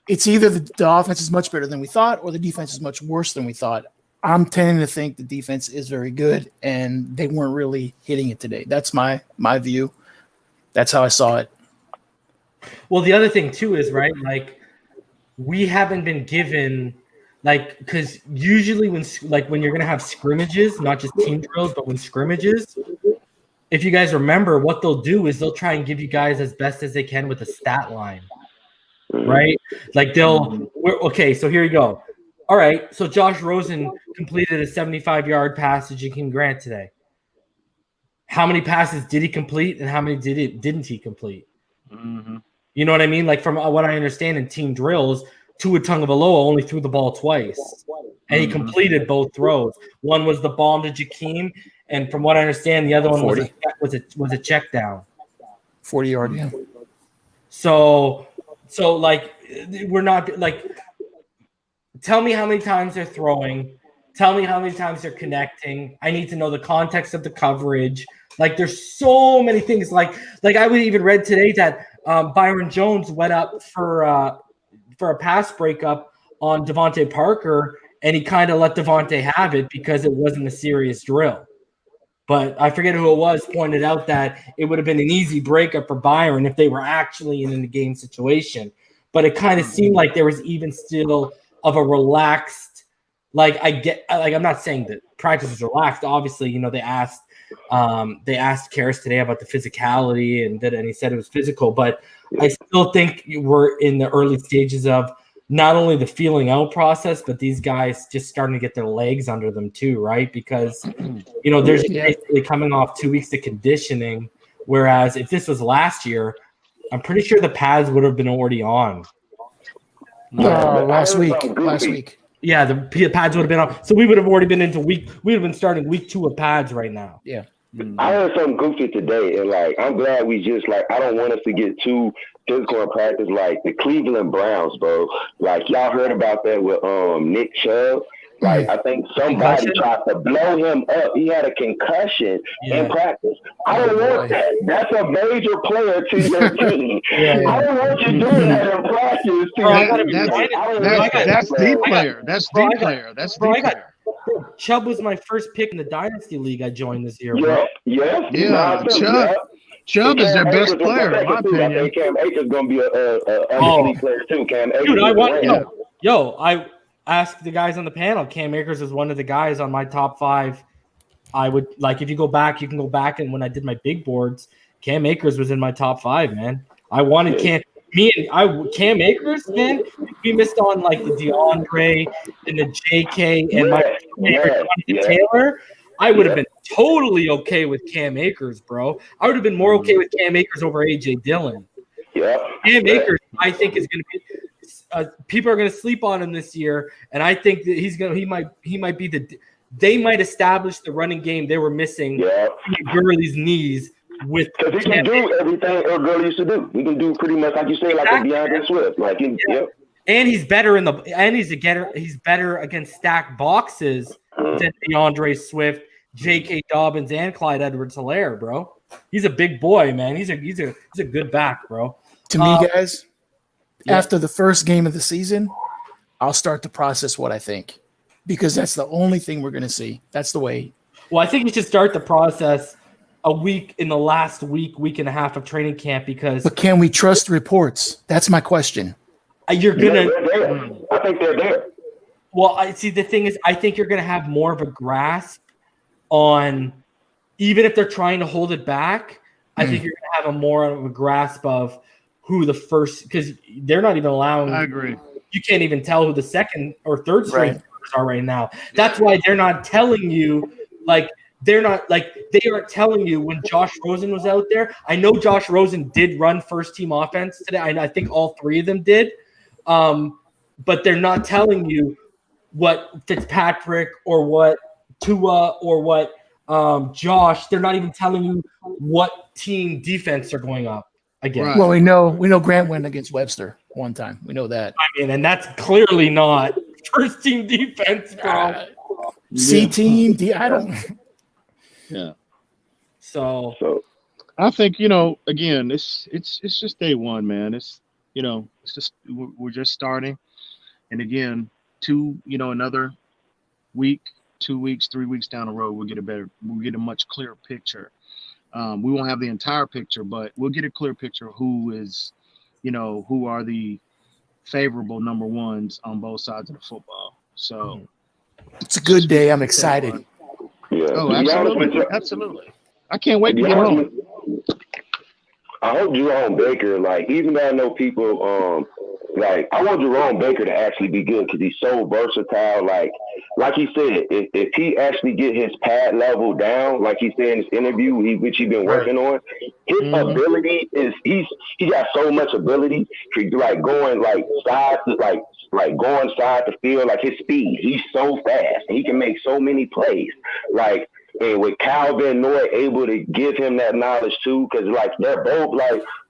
It's either the offense is much better than we thought, or the defense is much worse than we thought. I'm tending to think the defense is very good, and they weren't really hitting it today. That's my view. That's how I saw it. Well, the other thing too is, right, like we haven't been given, like, because usually when you're gonna have scrimmages, not just team drills, but when scrimmages, if you guys remember, what they'll do is they'll try and give you guys as best as they can with a stat line, right? Like okay, so here you go. All right, so Josh Rosen completed a 75-yard pass to Jakeem Grant today. How many passes did he complete, and how many didn't he complete? Mm-hmm. You know what I mean? Like from what I understand in team drills, Tua Tagovailoa only threw the ball twice, and he completed both throws. One was the bomb to Jakeem, and from what I understand, the other one was a check down. 40-yard, yeah. So like we're not like. Tell me how many times they're throwing. Tell me how many times they're connecting. I need to know the context of the coverage. Like there's so many things. Like I would even read today that Byron Jones went up for a pass breakup on Devontae Parker, and he kind of let Devontae have it because it wasn't a serious drill. But I forget who it was pointed out that it would have been an easy breakup for Byron if they were actually in a game situation. But it kind of seemed like there was even still of a relaxed, like I'm not saying that practice was relaxed. Obviously, you know, they asked Karras today about the physicality and he said it was physical, but I still think we're in the early stages of not only the feeling out process, but these guys just starting to get their legs under them too, right? Because, you know, they're basically coming off 2 weeks of conditioning, whereas if this was last year, I'm pretty sure the pads would have been already on. Last week. Yeah, the pads would have been on. So we would have already been into we would have been starting week 2 of pads right now. Yeah. I heard something goofy today, and like I'm glad we just like I don't want us to get too physical in practice like the Cleveland Browns, bro. Like y'all heard about that with Nick Chubb. Like I think somebody tried to blow him up. He had a concussion in practice. I don't want that. That's a major player to your team. I don't want you doing that in practice. That's the player. That's the player. That's the player. Chubb was my first pick in the Dynasty League I joined this year, bro. Chubb is their best player, in my opinion. I think Cam Akers is going to be a player too. Cam Akers. Dude, I asked the guys on the panel. Cam Akers is one of the guys on my top 5. I would like if you go back, you can go back, and when I did my big boards, Cam Akers was in my top 5, man. I wanted Cam Akers, man. We missed on like the DeAndre and the JK and my favorite Taylor. I would have been totally okay with Cam Akers, bro. I would have been more okay with Cam Akers over AJ Dillon. Yeah, Cam Akers, I think, is going to be. People are going to sleep on him this year, and I think that he might be they might establish the running game they were missing. Gurley's knees with because he can do everything Gurley used to do. He can do pretty much like you say, like a DeAndre Swift, like And he's better he's better against stacked boxes than DeAndre Swift, J.K. Dobbins, and Clyde Edwards-Helaire, bro. He's a big boy, man. He's a good back, bro. To me, guys. After the first game of the season, I'll start to process what I think because that's the only thing we're going to see. That's the way. Well, I think you should start the process a week in the last week and a half of training camp because. But can we trust reports? That's my question. You're going to. I think they're there. Well, I see. The thing is, I think you're going to have more of a grasp on, even if they're trying to hold it back, I think you're going to have more of a grasp of who the first, because they're not even allowing. I agree. You can't even tell who the second or third string are right now. That's why they're not telling you, like, they aren't telling you when Josh Rosen was out there. I know Josh Rosen did run first team offense today. I think all 3 of them did. But they're not telling you what Fitzpatrick or what Tua or what Josh, they're not even telling you what team defense are going up. Again. Well, we know Grant went against Webster one time. We know that. I mean, and that's clearly not first team defense, bro. C team, I don't. Yeah. So I think again, it's just day one, man. It's it's just we're just starting, and again, another week, 2 weeks, 3 weeks down the road, we'll get a much clearer picture. We won't have the entire picture, but we'll get a clear picture of who is, who are the favorable number ones on both sides of the football. So it's a good day. I'm excited. Yeah. Oh, absolutely. I can't wait to get home. I hope Jerome Baker, even though I know people, I want Jerome Baker to actually be good because he's so versatile. Like he said, if he actually get his pad level down, like he said in his interview, which he's been working on, his ability is he got so much ability for going side to going side to field, his speed. He's so fast. He can make so many plays. And with Calvin Noy able to give him that knowledge too, because they're both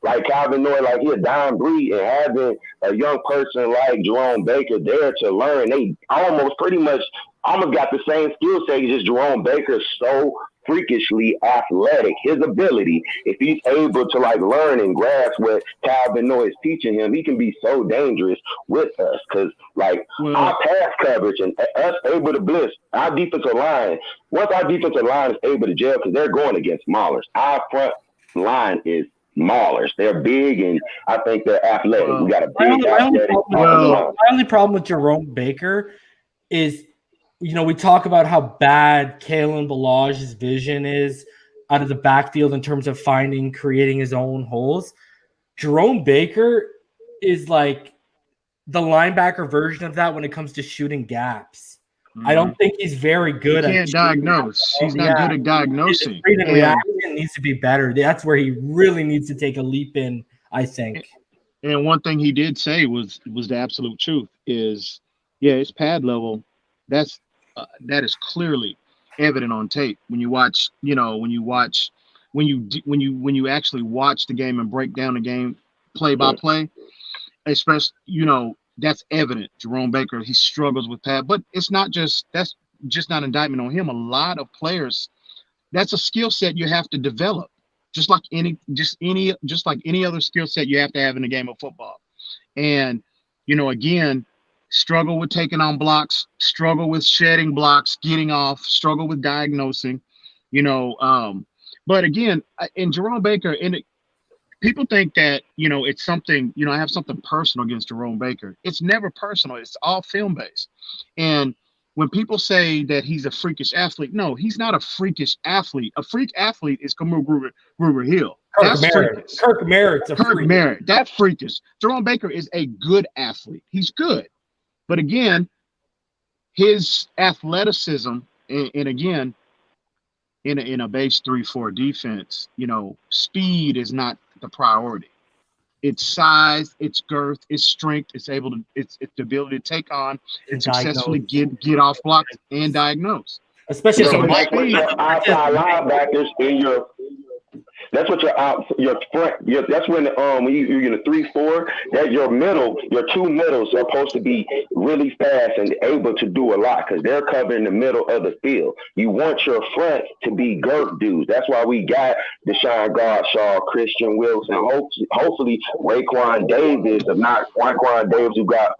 like Calvin Noy, he a dime breed, and having a young person like Jerome Baker there to learn, they almost got the same skill set. Just Jerome Baker is so freakishly athletic. His ability, if he's able to learn and grasp what Calvin Noy is teaching him, he can be so dangerous with us. Because our pass coverage and us able to blitz, our defensive line. Once our defensive line is able to gel, because they're going against maulers. Our front line is maulers. They're big, and I think they're athletic. We got a big athletic. My only problem with Jerome Baker is, we talk about how bad Kalen Ballage's vision is out of the backfield in terms of creating his own holes. Jerome Baker is like the linebacker version of that when it comes to shooting gaps. I don't think he's very good at can't diagnose. He's not good at diagnosing. His read and reaction needs to be better. That's where he really needs to take a leap in, I think. And one thing he did say was the absolute truth is, his pad level, that is clearly evident on tape. When you watch, when you actually watch the game and break down the game play by play, especially, that's evident. Jerome Baker, he struggles with pad, but that's just not indictment on him. A lot of players, that's a skill set you have to develop, just like any other skill set you have to have in the game of football. And, again, struggle with taking on blocks, struggle with shedding blocks, getting off, struggle with diagnosing, but again, in Jerome Baker, people think that, it's something, I have something personal against Jerome Baker. It's never personal. It's all film-based. And when people say that he's a freakish athlete, no, he's not a freakish athlete. A freak athlete is Kamau Gruber-Hill. That's freakish. Kirk Merritt. That's freakish. Jerome Baker is a good athlete. He's good. But again, his athleticism, and again, in a base 3-4 defense, speed is not the priority. It's size, it's girth, it's strength, it's the ability to take on and successfully get off blocks and diagnose. Especially outside linebackers in your. That's what your front. That's when you're in a 3-4. That your two middles are supposed to be really fast and able to do a lot because they're covering the middle of the field. You want your front to be girth dudes. That's why we got Deshaun Godshaw, Christian Wilson, hopefully Raekwon Davis, if not Raekwon Davis, who got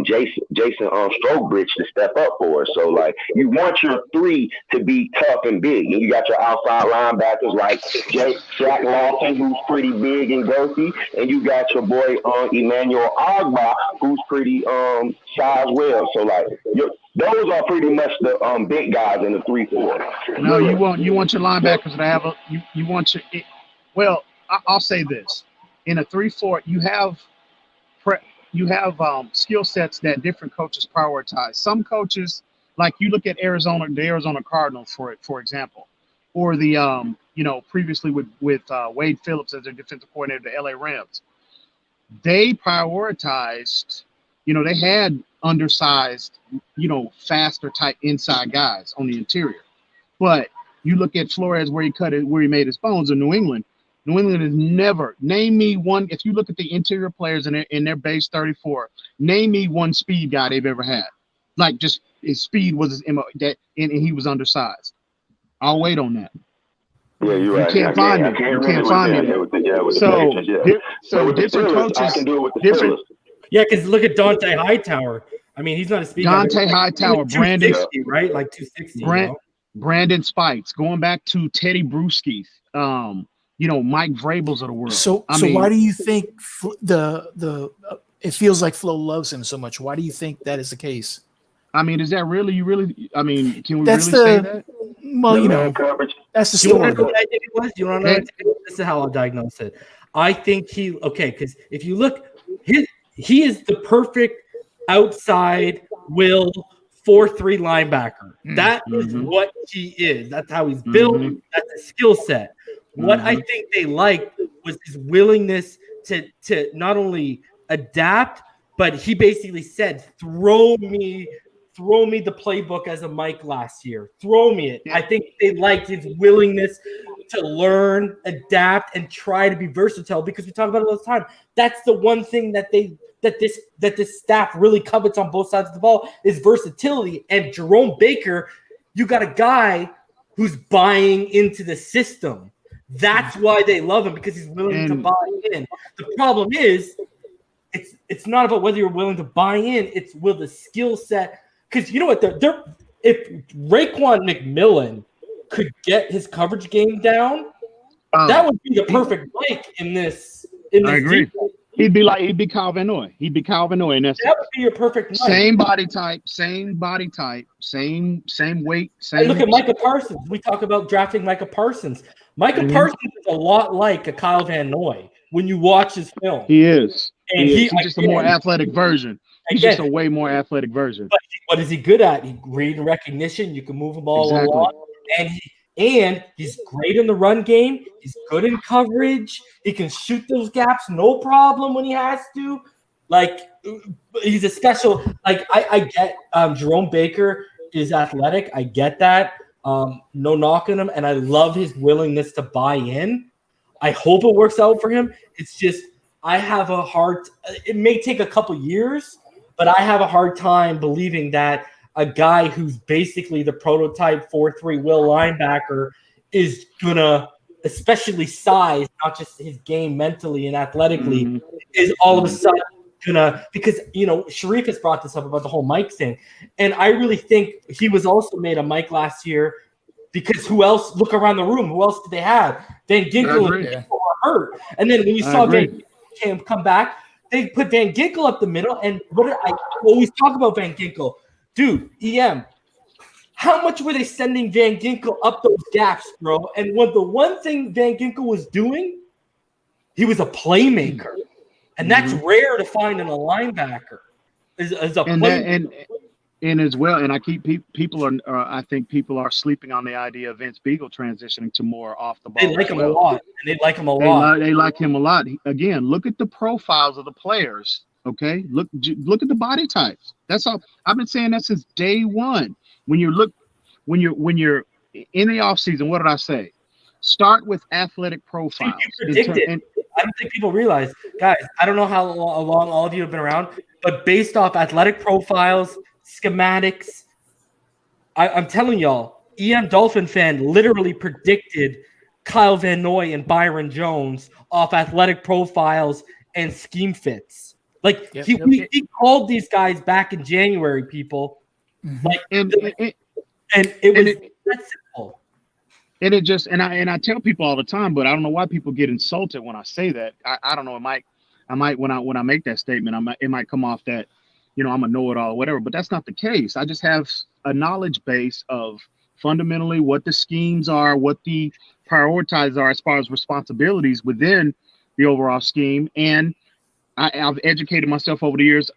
Jason Strobridge to step up for us. So you want your three to be tough and big, and you got your outside linebackers like Jack Lawson, who's pretty big and girthy, and you got your boy Emmanuel Ogba, who's pretty size well. So those are pretty much the big guys in the 3-4. No, you want your linebackers to have you want your. Well, I'll say this: in a 3-4, you have skill sets that different coaches prioritize. Some coaches, like you look at the Arizona Cardinals, for example, or the previously with Wade Phillips as their defensive coordinator, the LA Rams. They prioritized, they had undersized, faster type inside guys on the interior. But you look at Flores where he made his bones in New England. New England has never, name me one, if you look at the interior players in their base 34, name me one speed guy they've ever had. Just his speed was his MO, and he was undersized. I'll wait on that. Yeah, you're right. You can't find it. So different coaches. I can do it with the different. Yeah, because look at Dante Hightower. I mean, he's not a speed guy. Dante Hightower, Brandon, right? 260. Brandon Spikes, going back to Teddy Bruschi. Mike Vrabels of the world. So why do you think it feels like Flo loves him so much? Why do you think that is the case? I mean, is that really can we say that? Well, that's the story. You want to know this is how I'll diagnose it. I think because if you look, he is the perfect outside will 4-3 linebacker. That is what he is. That's how he's built. That's a skill set. What I think they liked was his willingness to not only adapt, but he basically said, throw me the playbook as a Mike last year. Throw me it. I think they liked his willingness to learn, adapt, and try to be versatile, because we talk about it all the time. That's the one thing that this staff really covets on both sides of the ball is versatility. And Jerome Baker, you got a guy who's buying into the system. That's why they love him, because he's willing to buy in. The problem is, it's not about whether you're willing to buy in. It's will the skill set. Because you know what? If Raekwon McMillan could get his coverage game down, that would be the perfect Mike in this. I agree. Defense. He'd be Kyle Van Noy. He'd be Kyle Van Noy. And that would be your perfect Mike. Same body type, same weight. Hey, look at Micah Parsons. We talk about drafting Micah Parsons. Micah Parsons is a lot like a Kyle Van Noy when you watch his film. He is. And he's just a more athletic version. He's just a way more athletic version. But what is he good at? He read and recognition. You can move him all along. And he's great in the run game. He's good in coverage. He can shoot those gaps no problem when he has to. Like, he's a special. Like, I get Jerome Baker is athletic. I get that. No knock on him. And I love his willingness to buy in. I hope it works out for him. It's just I have a hard – it may take a couple years, but I have a hard time believing that a guy who's basically the prototype 4-3 will linebacker is going to, especially size, not just his game mentally and athletically, is all of a sudden going to – because, Sharif has brought this up about the whole Mike thing. And I really think he was also made a Mike last year because who else – look around the room. Who else did they have? Van Ginkel and people were hurt. And then when you saw Van Ginkel come back, they put Van Ginkel up the middle. And what did I always talk about Van Ginkel? Dude, EM, how much were they sending Van Ginkel up those gaps, bro? And the one thing Van Ginkel was doing, he was a playmaker. And that's rare to find in a linebacker. Is a playmaker. And as well, and I keep I think people are sleeping on the idea of Vince Beagle transitioning to more off the ball. They like him a lot. They like him a lot. They like him a lot. Again, look at the profiles of the players. Okay, look at the body types. That's all. I've been saying that since day one. When you're in the offseason, what did I say? Start with athletic profiles. You predicted. I don't think people realize, guys. I don't know how long all of you have been around, but based off athletic profiles, schematics, I'm telling y'all, EM Dolphin fan literally predicted Kyle Van Noy and Byron Jones off athletic profiles and scheme fits. Like he called these guys back in January, people. Like and it was that simple. And it just and I tell people all the time, but I don't know why people get insulted when I say that. I don't know. I might when I make that statement, it might come off that, I'm a know-it-all or whatever, but that's not the case. I just have a knowledge base of fundamentally what the schemes are, what the priorities are as far as responsibilities within the overall scheme. And I've educated myself over the years,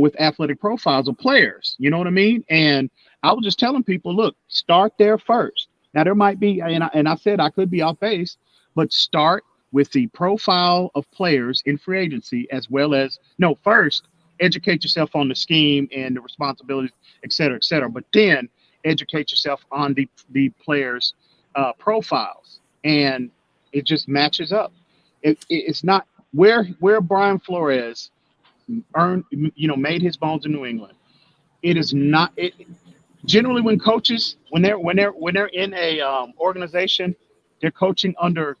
with athletic profiles of players, you know what I mean? And I was just telling people, look, start there first. Now there might be, and I said I could be off base, but start with the profile of players in free agency, as well as first educate yourself on the scheme and the responsibilities, et cetera, but then educate yourself on the players' profiles, and it just matches up. It's not where Brian Flores made his bones in New England. It is not. It generally when coaches when they're in a organization, they're coaching under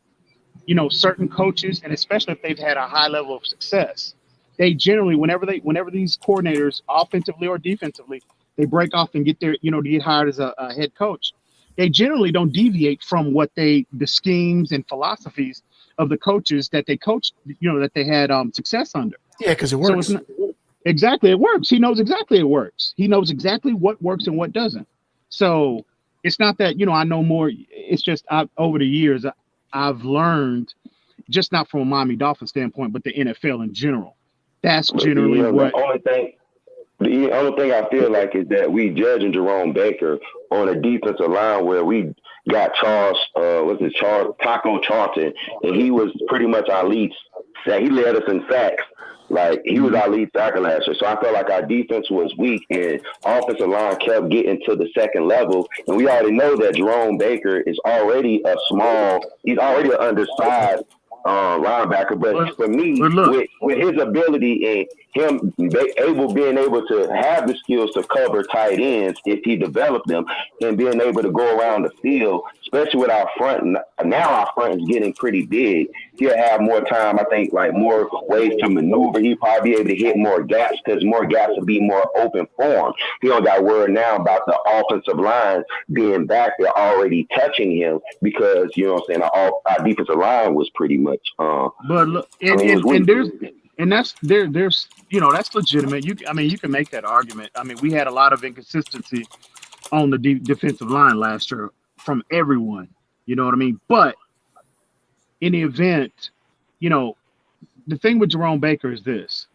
certain coaches, and especially if they've had a high level of success, they generally whenever these coordinators, offensively or defensively, they break off and get their to get hired as a head coach. they generally don't deviate from what the schemes and philosophies of the coaches that they coached, that they had success under. Yeah, because it works. So it's not, exactly, it works. He knows exactly it works. He knows exactly what works and what doesn't. So it's not that, I know more. It's just over the years, I've learned, just not from a Miami Dolphins standpoint, but the NFL in general. That's generally what. The only thing I feel like is that we judging Jerome Baker on a defensive line where we got Taco Charlton, and he was pretty much our lead. He led us in sacks. Like, he was our lead sacker last year. So I felt like our defense was weak, and offensive line kept getting to the second level. And we already know that Jerome Baker is already he's already an undersized linebacker. But for me, with his ability and him being able to have the skills to cover tight ends if he developed them, and being able to go around the field, especially with our front. Now our front is getting pretty big. He'll have more time, I think, like more ways to maneuver. He'll probably be able to hit more gaps because more gaps will be more open for him. He don't got word now about the offensive line being back there already touching him because, our defensive line was pretty much but look, and that's that's legitimate. You can make that argument. I mean, we had a lot of inconsistency on the defensive line last year from everyone. You know what I mean? But in the event, the thing with Jerome Baker is this.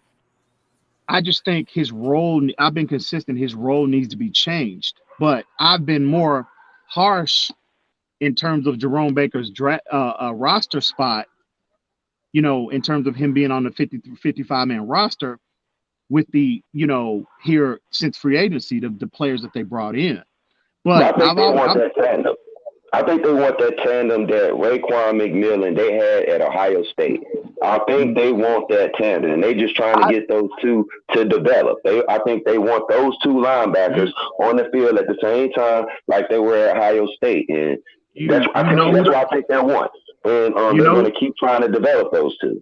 I just think his role, I've been consistent, his role needs to be changed. But I've been more harsh in terms of Jerome Baker's roster spot, in terms of him being on the 55-man roster with the, here since free agency, the players that they brought in. But I think they want that tandem that Raekwon McMillan they had at Ohio State. I think they want that tandem, and they just trying to get those two to develop. I think they want those two linebackers on the field at the same time like they were at Ohio State, and that's what I think they want. And they're going to keep trying to develop those two.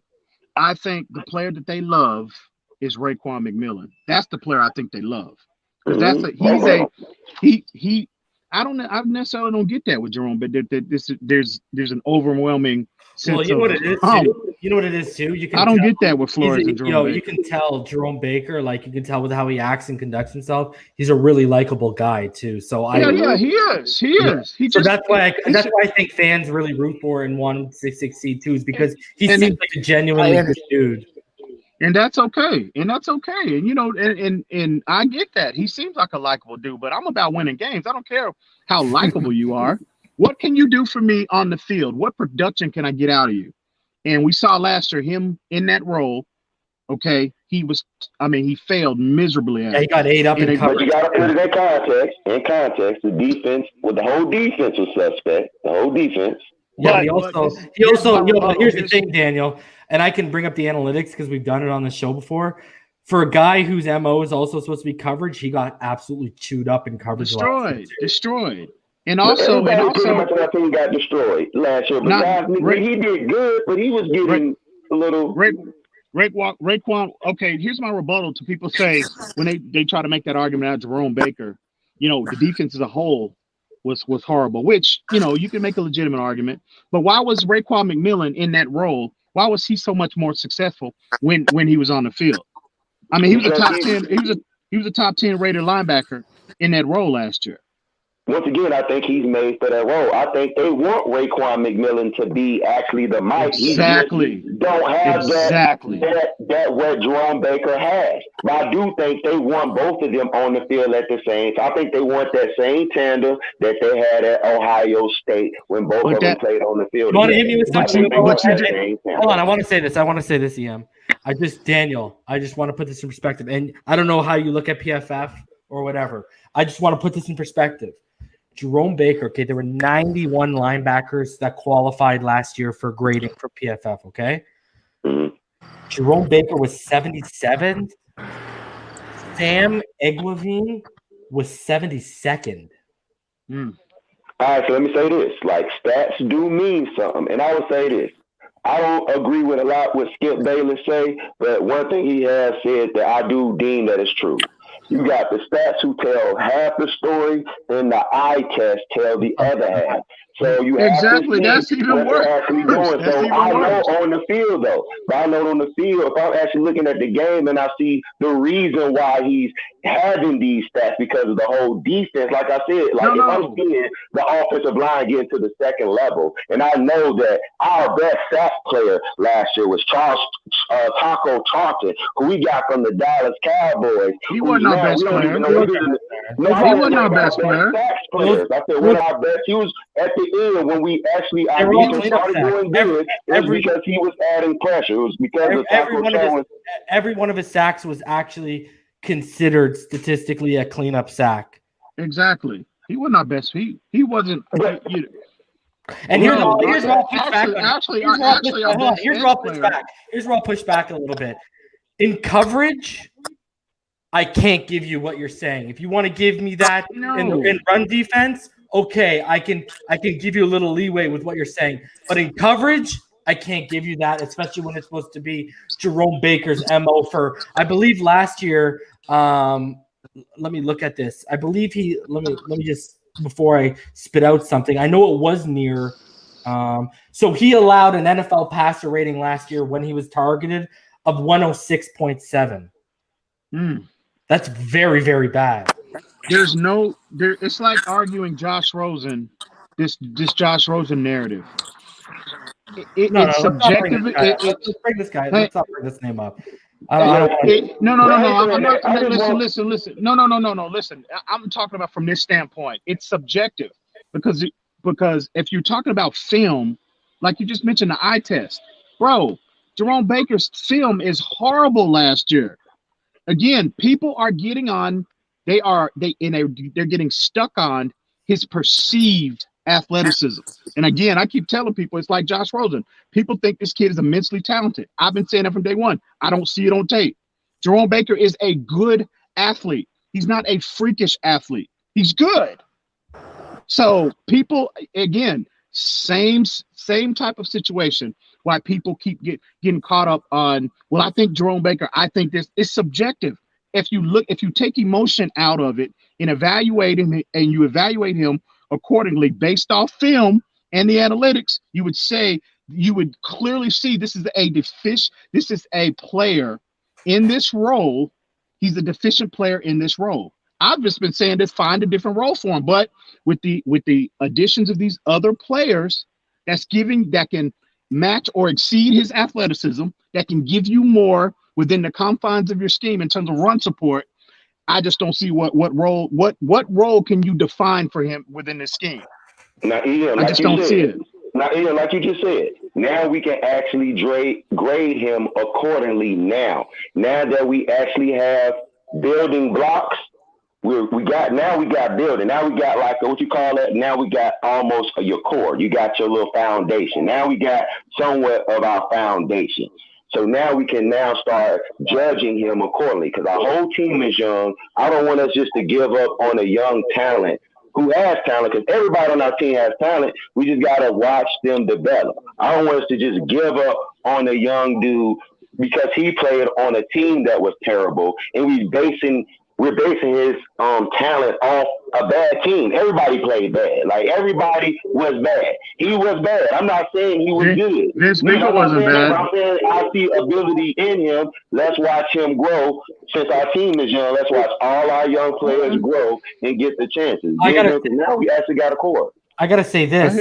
I think the player that they love is Raekwon McMillan. That's the player I think they love. Because I necessarily don't get that with Jerome, but there's an overwhelming sense of what it is. You know what it is too. I don't get that with Flores and Jerome. You can tell Jerome Baker, like you can tell with how he acts and conducts himself. He's a really likable guy too. So he is. So that's why I think fans really root for and want him to succeed too, is because he seems like a genuinely good dude. And that's okay. And and I get that. He seems like a likable dude, but I'm about winning games. I don't care how likable you are. What can you do for me on the field? What production can I get out of you? And we saw last year him in that role. Okay. He failed miserably at it. He got ate up in coverage. But you got to put it in context. The defense, the whole defense was suspect. The whole defense. Yeah, he also here's the thing, Daniel, and I can bring up the analytics because we've done it on the show before. For a guy whose MO is also supposed to be coverage, he got absolutely chewed up in coverage. Destroyed. And also, pretty much that team got destroyed last year. But he did good, but he was getting a little. Raekwon. Okay, here's my rebuttal to people say when they try to make that argument out of Jerome Baker. The defense as a whole was horrible, which, you can make a legitimate argument. But why was Raekwon McMillan in that role? Why was he so much more successful when he was on the field? I mean, he was a top 10. He was a top 10 rated linebacker in that role last year. Once again, I think he's made for that role. I think they want Raekwon McMillan to be actually the Mike. Exactly. He don't have that what Jerome Baker has. But I do think they want both of them on the field at the same time. I think they want that same tandem that they had at Ohio State when both of them played on the field. You want to hit me with something? Hold on, I want to say this. EM. I just want to put this in perspective. And I don't know how you look at PFF or whatever. I just want to put this in perspective. Jerome Baker, okay, there were 91 linebackers that qualified last year for grading for PFF, okay? Mm-hmm. Jerome Baker was 77th. Sam Eglavine was 72nd. All right, so let me say this. Like, stats do mean something. And I would say this. I don't agree with a lot what Skip Bayless say, but one thing he has said that I do deem that is true. You got the stats who tell half the story, and the eye test tell the other half. So you have Exactly. to That's see even what worse. they're actually doing. That's So even I know worse. on the field, though. But I know on the field, if I'm actually looking at the game and I see the reason why he's having these stats because of the whole defense, like I said, like if I'm seeing the offensive line getting to the second level, and I know that our best sack player last year was Taco Charlton, who we got from the Dallas Cowboys. He wasn't our best player. He wasn't our best player. Players. I said one of our best. He was at the end when we actually started doing good. It was because he was adding pressure. It was because of every one of his sacks was actually considered statistically a cleanup sack. Exactly. He wasn't our best. He wasn't. And here's where I'll push back a little bit. In coverage, I can't give you what you're saying. If you want to give me that in run defense, okay, I can give you a little leeway with what you're saying. But in coverage, I can't give you that, especially when it's supposed to be Jerome Baker's MO for, I believe last year. Let me look at this. I believe let me just, before I spit out something, I know it was near. So he allowed an NFL passer rating last year when he was targeted of 106.7. That's very, very bad. It's like arguing Josh Rosen, this Josh Rosen narrative. It's subjective. Let's bring this guy. Let's not bring this name up. Listen. No. Listen, I'm talking about from this standpoint. It's subjective because if you're talking about film, like you just mentioned, the eye test, bro. Jerome Baker's film is horrible last year. Again, people are getting on. They're getting stuck on his perceived athleticism. And again, I keep telling people it's like Josh Rosen. People think this kid is immensely talented. I've been saying that from day one. I don't see it on tape. Jerome Baker is a good athlete. He's not a freakish athlete. He's good. So people, again, same type of situation why people keep getting caught up on, well, I think Jerome Baker, I think this is subjective. If you take emotion out of it and evaluate him and you evaluate him accordingly based off film and the analytics, you would clearly see this is a player in this role. He's a deficient player in this role. I've just been saying this, find a different role for him. But with the additions of these other players that can match or exceed his athleticism, that can give you more within the confines of your scheme in terms of run support, I just don't see what role can you define for him within this scheme. Now, Ian, I just don't see it. Now, Ian, like you just said, now we can actually grade him accordingly. Now that we actually have building blocks, we got building. Now we got like what you call that. Now we got almost your core. You got your little foundation. Now we got somewhat of our foundation. So now we can start judging him accordingly because our whole team is young. I don't want us just to give up on a young talent who has talent because everybody on our team has talent. We just got to watch them develop. I don't want us to just give up on a young dude because he played on a team that was terrible and we're basing his talent off a bad team. Everybody played bad. Like, everybody was bad. He was bad. I'm not saying he was good. Vince Baker wasn't bad. I'm saying I see ability in him. Let's watch him grow. Since our team is young, let's watch all our young players grow and get the chances. Now we actually got a core. I got to say this.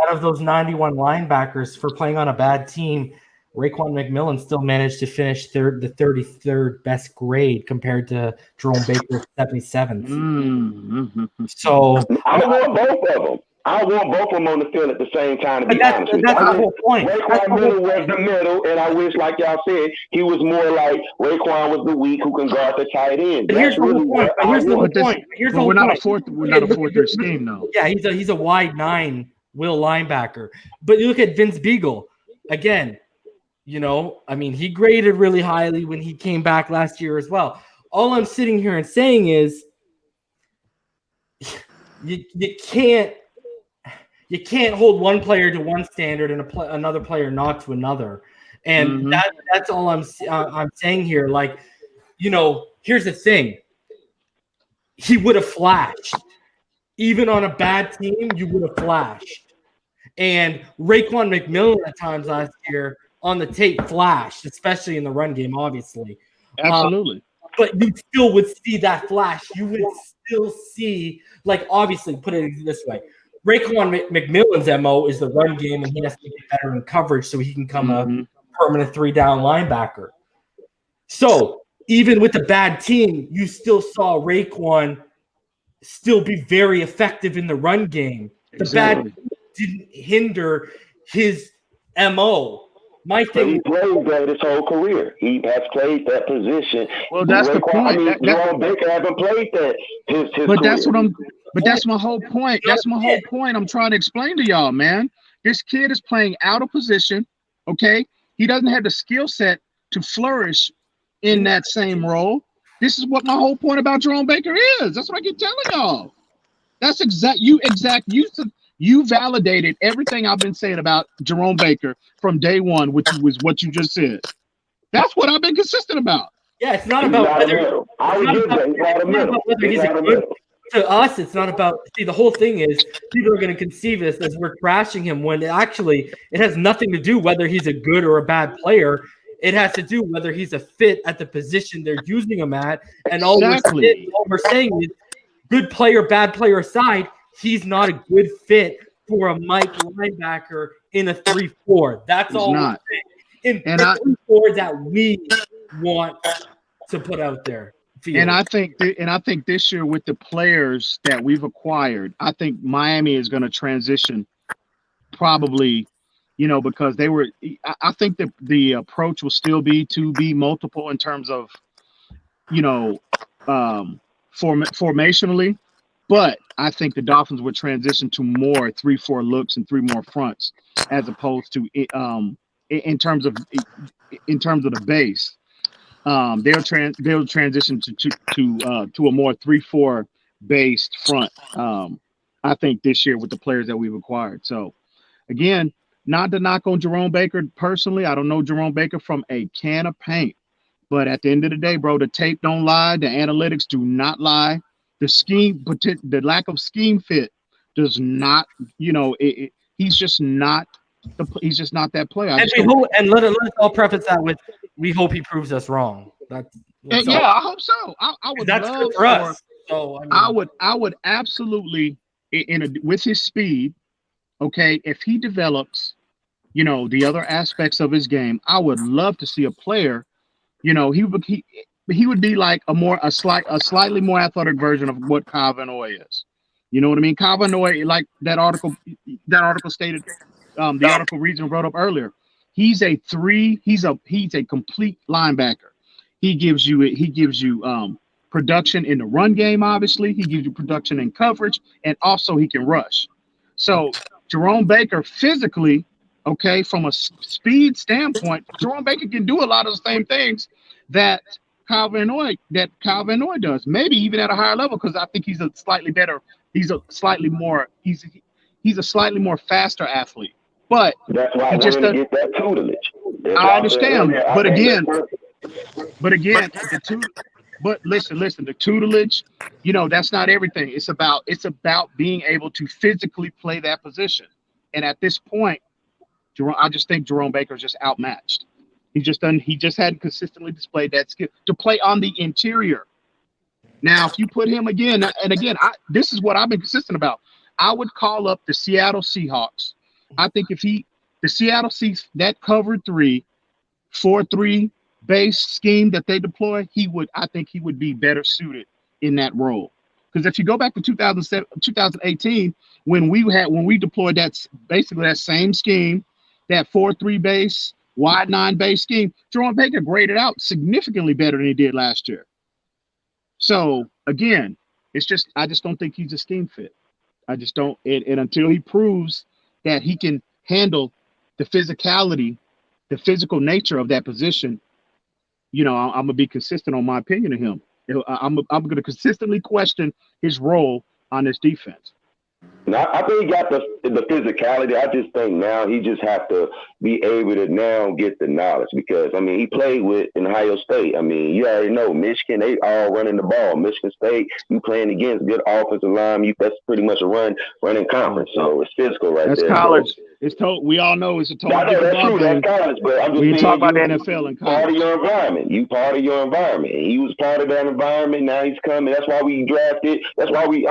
Out of those 91 linebackers for playing on a bad team, Raekwon McMillan still managed to finish the 33rd best grade compared to Jerome Baker's 77th. So I want both of them. I want both of them on the field at the same time. To be honest with you, that's the whole point. Raekwon McMillan was the middle, and I wish, like y'all said, he was more like Raekwon was the weak who can guard the tight end. Here's the whole point. We're not a fourth scheme, though. Yeah, he's a wide 9 will linebacker. But you look at Vince Beagle again. You know, I mean, he graded really highly when he came back last year as well. All I'm sitting here and saying is you can't hold one player to one standard and another player not to another. And that's all I'm saying here. Like, you know, here's the thing. he would have flashed. Even on a bad team, you would have flashed. And Raekwon McMillan at times last year on the tape flashed, especially in the run game, obviously. Absolutely. But you still would see that flash. You would still see, like, obviously, put it this way. Raekwon McMillan's MO is the run game, and he has to get better in coverage so he can become a permanent 3-down linebacker. So even with a bad team, you still saw Raekwon still be very effective in the run game. The bad didn't hinder his MO. My thing, he played that his whole career. He has played that position. Well, that's the point. I mean, Jerome Baker haven't played that his but career. That's my whole point. That's my whole point. I'm trying to explain to y'all, man. This kid is playing out of position. Okay, he doesn't have the skill set to flourish in that same role. This is what my whole point about Jerome Baker is. That's what I keep telling y'all. That's you validated everything I've been saying about Jerome Baker from day one, which was what you just said. That's what I've been consistent about. Yeah, it's not about whether he's a good. To us, it's not about. See, the whole thing is people are going to conceive this as we're crashing him when actually it has nothing to do whether he's a good or a bad player. It has to do whether he's a fit at the position they're using him at. And all we're saying is, good player, bad player aside, he's not a good fit for a Mike linebacker in a 3-4. That's all we're saying. In the 3-4 that we want to put out there. And I think this year with the players that we've acquired, I think Miami is going to transition probably, because I think that the approach will still be to be multiple in terms of, formationally, but I think the Dolphins would transition to more 3-4 looks and 3 more fronts as opposed to in terms of the base. They'll transition to a more 3-4 based front. I think this year with the players that we've acquired. So again, not to knock on Jerome Baker personally. I don't know Jerome Baker from a can of paint, but at the end of the day, bro, the tape don't lie. The analytics do not lie. The scheme, the lack of scheme fit does not. He's just not that player. And let us all preface that with, we hope he proves us wrong. I hope so. I would. That's love good for us. So I would absolutely, with his speed. Okay, if he develops, the other aspects of his game, I would love to see a player. He would be like a slightly more athletic version of what Kyle Van Noy is. You know what I mean? Kyle Van Noy, like that article stated, the article Reason wrote up earlier. He's a complete linebacker. He gives you production in the run game. Obviously, he gives you production in coverage, and also he can rush. So Jerome Baker physically, okay, from a speed standpoint, Jerome Baker can do a lot of the same things that Kyle Van Noy does, maybe even at a higher level, because I think he's a slightly more faster athlete. But that's why he just doesn't get that tutelage. I understand, but again, the tutelage, that's not everything. It's about being able to physically play that position. And at this point, I just think Jerome Baker is just outmatched. He just hadn't consistently displayed that skill to play on the interior. Now, if you put him again, this is what I've been consistent about. I would call up the Seattle Seahawks. I think if the Seattle Seahawks, that cover 4-3 base scheme that they deploy, I think he would be better suited in that role. Because if you go back to 2018, when we deployed that same scheme, that 4-3 base, wide 9 base scheme, Jerome Baker graded out significantly better than he did last year. So again, I just don't think he's a scheme fit. I just don't. And until he proves that he can handle the physicality, the physical nature of that position, I'm gonna be consistent on my opinion of him. I'm gonna consistently question his role on this defense. Now, I think he got the physicality. I just think now he just have to be able to now get the knowledge because I mean he played with in Ohio State. I mean you already know Michigan they all running the ball. Michigan State you playing against good offensive line. That's pretty much a running conference. So it's physical right That's there. college. So, It's we all know it's a totally I know different that's ball true. game. That's college, but I'm just We saying talk about the you NFL and part college. of your environment. You part of your environment. He was part of that environment. Now he's coming. That's why we drafted. That's why we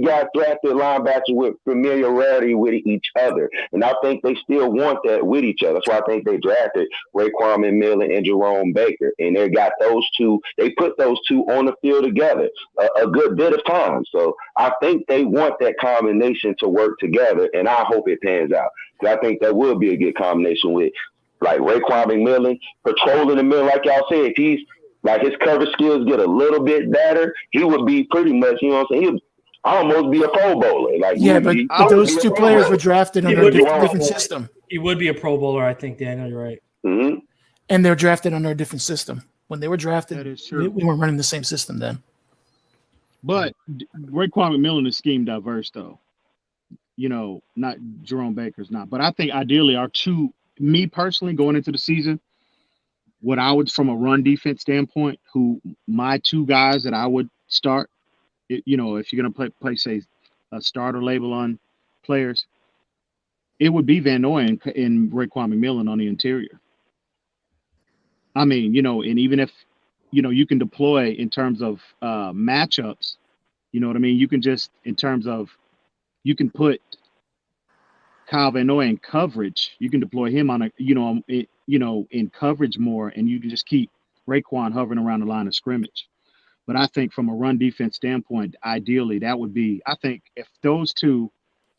got drafted linebackers with familiarity with each other, and I think they still want that with each other. That's why I think they drafted Raekwon Millen and Jerome Baker, and they got those two. They put those two on the field together a good bit of time. So I think they want that combination to work together, and I hope it pans out. I think that would be a good combination with like Raekwon McMillan patrolling the middle, like y'all said. If he's like his cover skills get a little bit better, he would be pretty much, you know what I'm saying? He would almost be a Pro Bowler. Like yeah, but those two players were drafted under a different system. He would be a Pro Bowler, I think, Daniel. You're right. Mm-hmm. And they were drafted under a different system. When they were drafted, that is true. We weren't running the same system then. But Raekwon McMillan is scheme diverse, though. You know, not Jerome Baker's not. But I think ideally our two, me personally, going into the season, what I would, from a run defense standpoint, who my two guys that I would start, you know, if you're going to play, say, a starter label on players, it would be Van Noy and Raekwon McMillan on the interior. I mean, you know, and even if, you know, you can deploy in terms of matchups, you know what I mean? You can just, in terms of, you can put Kyle Van Noy in coverage. You can deploy him on in coverage more, and you can just keep Raekwon hovering around the line of scrimmage. But I think from a run defense standpoint, ideally that would be. I think if those two,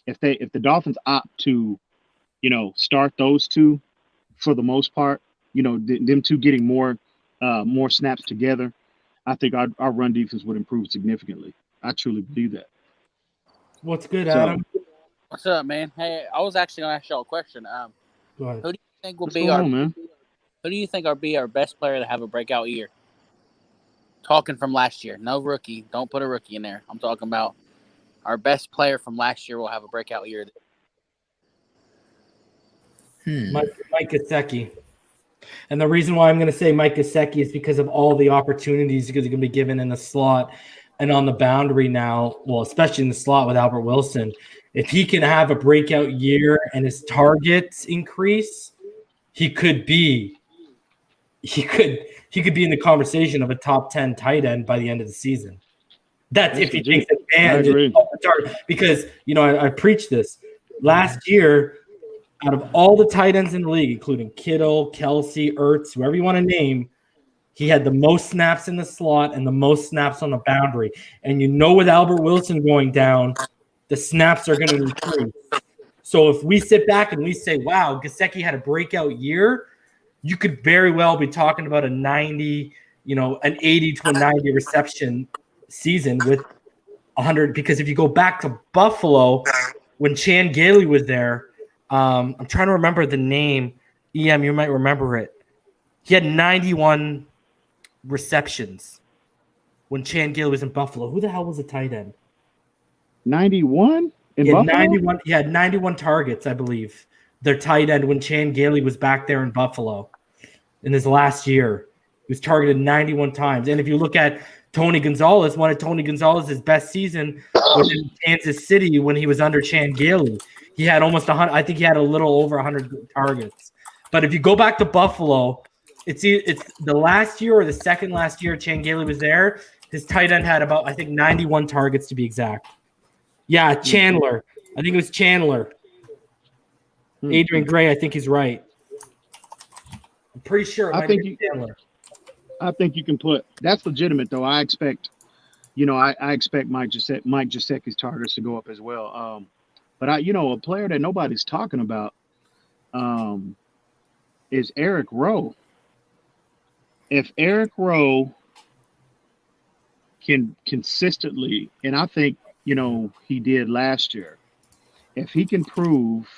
if the Dolphins opt to, you know, start those two, for the most part, you know, them two getting more snaps together, I think our run defense would improve significantly. I truly believe that. What's good, Adam? What's up, man? Hey, I was actually gonna ask y'all a question. Go ahead. Who do you think will What's be going our on, man? Who do you think will be our best player to have a breakout year? Talking from last year, no rookie. Don't put a rookie in there. I'm talking about our best player from last year will have a breakout year. Mike Gesicki. And the reason why I'm going to say Mike Gesicki is because of all the opportunities he's going to be given in the slot and on the boundary now, well, especially in the slot with Albert Wilson. If he can have a breakout year and his targets increase, he could be in the conversation of a top 10 tight end by the end of the season. That's if he takes advantage of the target. Because, you know, I preached this. Last year, out of all the tight ends in the league, including Kittle, Kelsey, Ertz, whoever you want to name, he had the most snaps in the slot and the most snaps on the boundary. And you know, with Albert Wilson going down, the snaps are going to increase. So if we sit back and we say, wow, Gesicki had a breakout year, you could very well be talking about a 90, you know, an 80 to a 90 reception season with 100. Because if you go back to Buffalo, when Chan Gailey was there, I'm trying to remember the name. EM, you might remember it. He had 91 receptions when Chan Gailey was in Buffalo. Who the hell was the tight end? 91 in Buffalo? 91. He had 91 targets, I believe. Their tight end when Chan Gailey was back there in Buffalo in his last year. He was targeted 91 times. And if you look at Tony Gonzalez, one of Tony Gonzalez's best season was in Kansas City when he was under Chan Gailey. He had almost 100. I think he had a little over 100 targets. But if you go back to Buffalo, it's the last year or the second last year Chan Gailey was there. His tight end had about, I think, 91 targets to be exact. Yeah, Chandler. I think it was Chandler. Adrian Gray, I think he's right. I'm pretty sure it might be Chandler. I think you can put – that's legitimate, though. I expect – you know, I expect Mike Gesicki's targets to go up as well. But, a player that nobody's talking about is Eric Rowe. If Eric Rowe can consistently – and I think, you know, he did last year. If he can prove,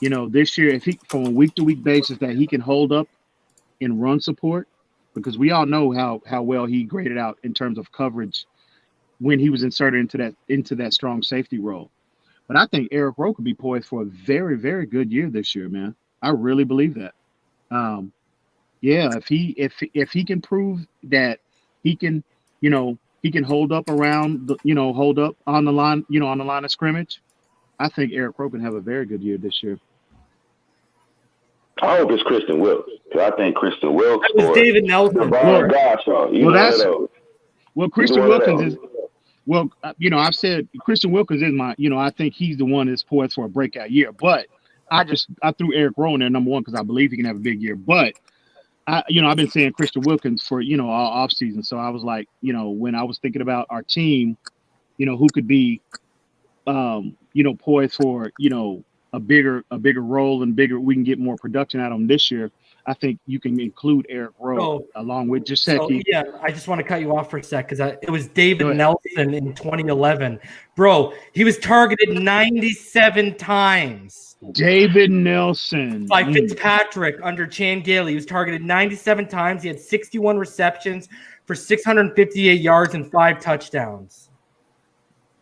you know, this year, if he from a week-to-week basis that he can hold up in run support, because we all know how well he graded out in terms of coverage when he was inserted into that strong safety role. But I think Eric Rowe could be poised for a very, very good year this year, man. I really believe that. Yeah, if he can prove that he can, he can hold up around hold up on the line, on the line of scrimmage, I think Eric Rowe can have a very good year this year. I hope it's Christian Wilkes. I think Christian Wilkes That was David Nelson. Christian Wilkins is. Well, I've said Christian Wilkins is my. I think he's the one that's poised for a breakout year. But I threw Eric Rowe in there number one because I believe he can have a big year. But I've been saying Christian Wilkins for all off season. So I was like, when I was thinking about our team, who could be, poised for a bigger role and we can get more production out of him this year. I think you can include Eric Rowe along with Gesicki. Yeah, I just want to cut you off for a sec because it was David Nelson in 2011. Bro, he was targeted 97 times. David Nelson. By Fitzpatrick under Chan Gailey. He was targeted 97 times. He had 61 receptions for 658 yards and 5 touchdowns.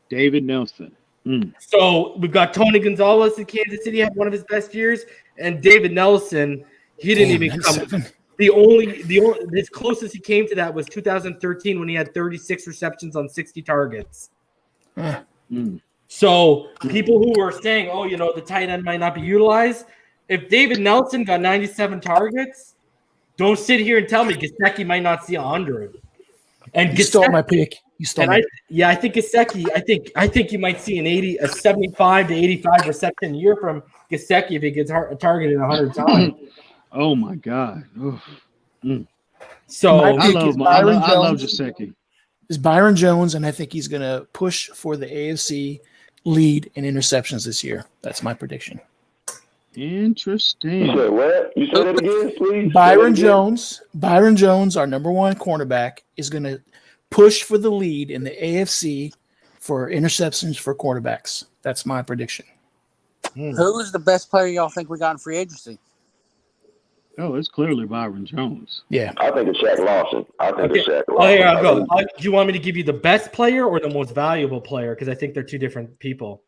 David Nelson. So we've got Tony Gonzalez in Kansas City, had one of his best years, and David Nelson, he didn't even come. The only his closest he came to that was 2013 when he had 36 receptions on 60 targets. So people who were saying, the tight end might not be utilized, if David Nelson got 97 targets, don't sit here and tell me Gesicki might not see 100. And you stole my pick. You stole my pick. I think Gesicki. I think you might see a 75 to 85 reception year from Gesicki if he gets targeted 100 times. Oh my God! So I love Gesicki. Is Byron Jones, and I think he's going to push for the AFC lead in interceptions this year. That's my prediction. Interesting. You said what? You said it again, please. Byron Jones, our number one cornerback, is going to push for the lead in the AFC for interceptions for quarterbacks. That's my prediction. Who's the best player y'all think we got in free agency? Oh, it's clearly Byron Jones. Yeah. I think it's Shaq Lawson. Oh, here I go. Do you want me to give you the best player or the most valuable player? Because I think they're two different people.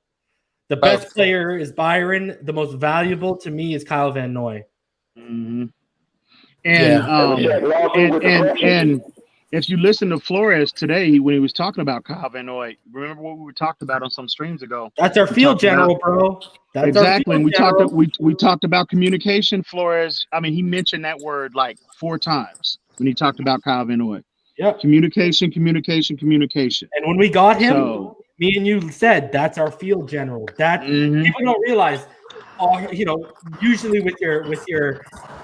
The best player is Byron. The most valuable to me is Kyle Van Noy. Mm-hmm. And if you listen to Flores today when he was talking about Kyle Van Noy, remember what we were talking about on some streams ago? That's our field general, bro. That's exactly. And we talked about communication. Flores, he mentioned that word like 4 times when he talked about Kyle Van Noy. Yeah. Communication. And when we got him, me and you said that's our field general. That people don't realize. Usually with your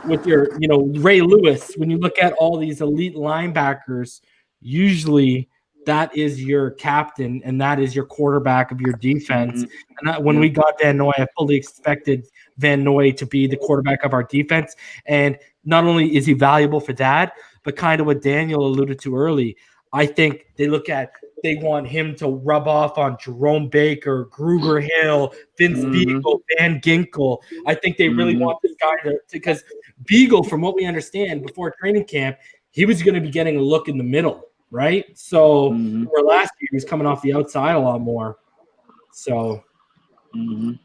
Ray Lewis, when you look at all these elite linebackers, usually that is your captain and that is your quarterback of your defense. And when we got Van Noy, I fully expected Van Noy to be the quarterback of our defense. And not only is he valuable for that, but kind of what Daniel alluded to early, I think they want him to rub off on Jerome Baker, Gruger Hill, Vince Beagle, Van Ginkel. I think they really want this guy because Beagle, from what we understand before training camp, he was going to be getting a look in the middle, right? So where last year he was coming off the outside a lot more. So, and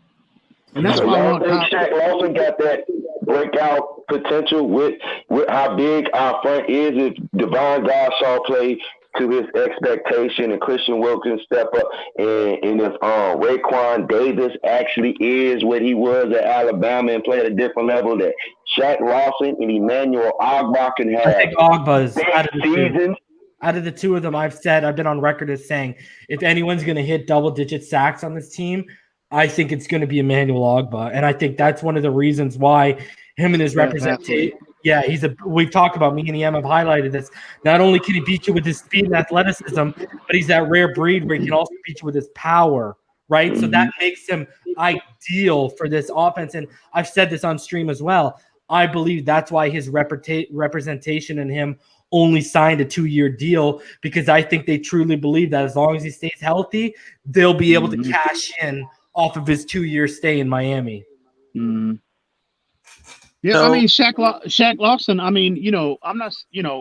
that's why I think Shaq Lawson got that breakout potential with how big our front is. If Devon Godshaw play to his expectation and Christian Wilkins step up, and if Raekwon Davis actually is what he was at Alabama and play at a different level, that Shaq Lawson and Emmanuel Ogbah can have. I think Ogbah is out of the two of them. I've been on record as saying if anyone's going to hit double-digit sacks on this team, I think it's going to be Emmanuel Ogbah, and I think that's one of the reasons why him and his representation. Yeah, we've talked about, me and EM have highlighted this. Not only can he beat you with his speed and athleticism, but he's that rare breed where he can also beat you with his power, right? So that makes him ideal for this offense. And I've said this on stream as well. I believe that's why his representation and him only signed a 2-year deal, because I think they truly believe that as long as he stays healthy, they'll be able to cash in off of his 2-year stay in Miami. Yeah, Shaq Lawson, I'm not,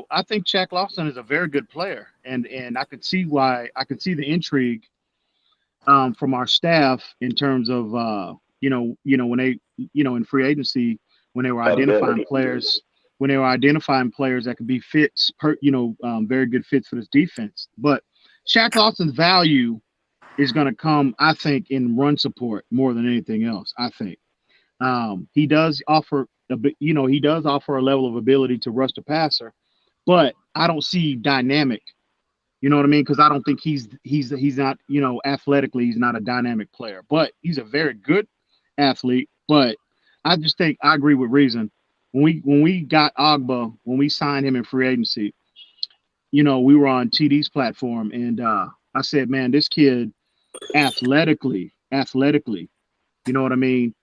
I think Shaq Lawson is a very good player, and I could see the intrigue from our staff in terms of when they in free agency when they were identifying players that could be fits very good fits for this defense. But Shaq Lawson's value is going to come, I think, in run support more than anything else. I think he does offer a level of ability to rush the passer, but I don't see dynamic. You know what I mean? Because I don't think he's not, athletically, he's not a dynamic player, but he's a very good athlete. But I just think I agree with Reason. When we got Agba, when we signed him in free agency, we were on TD's platform, and I said, man, this kid athletically, you know what I mean?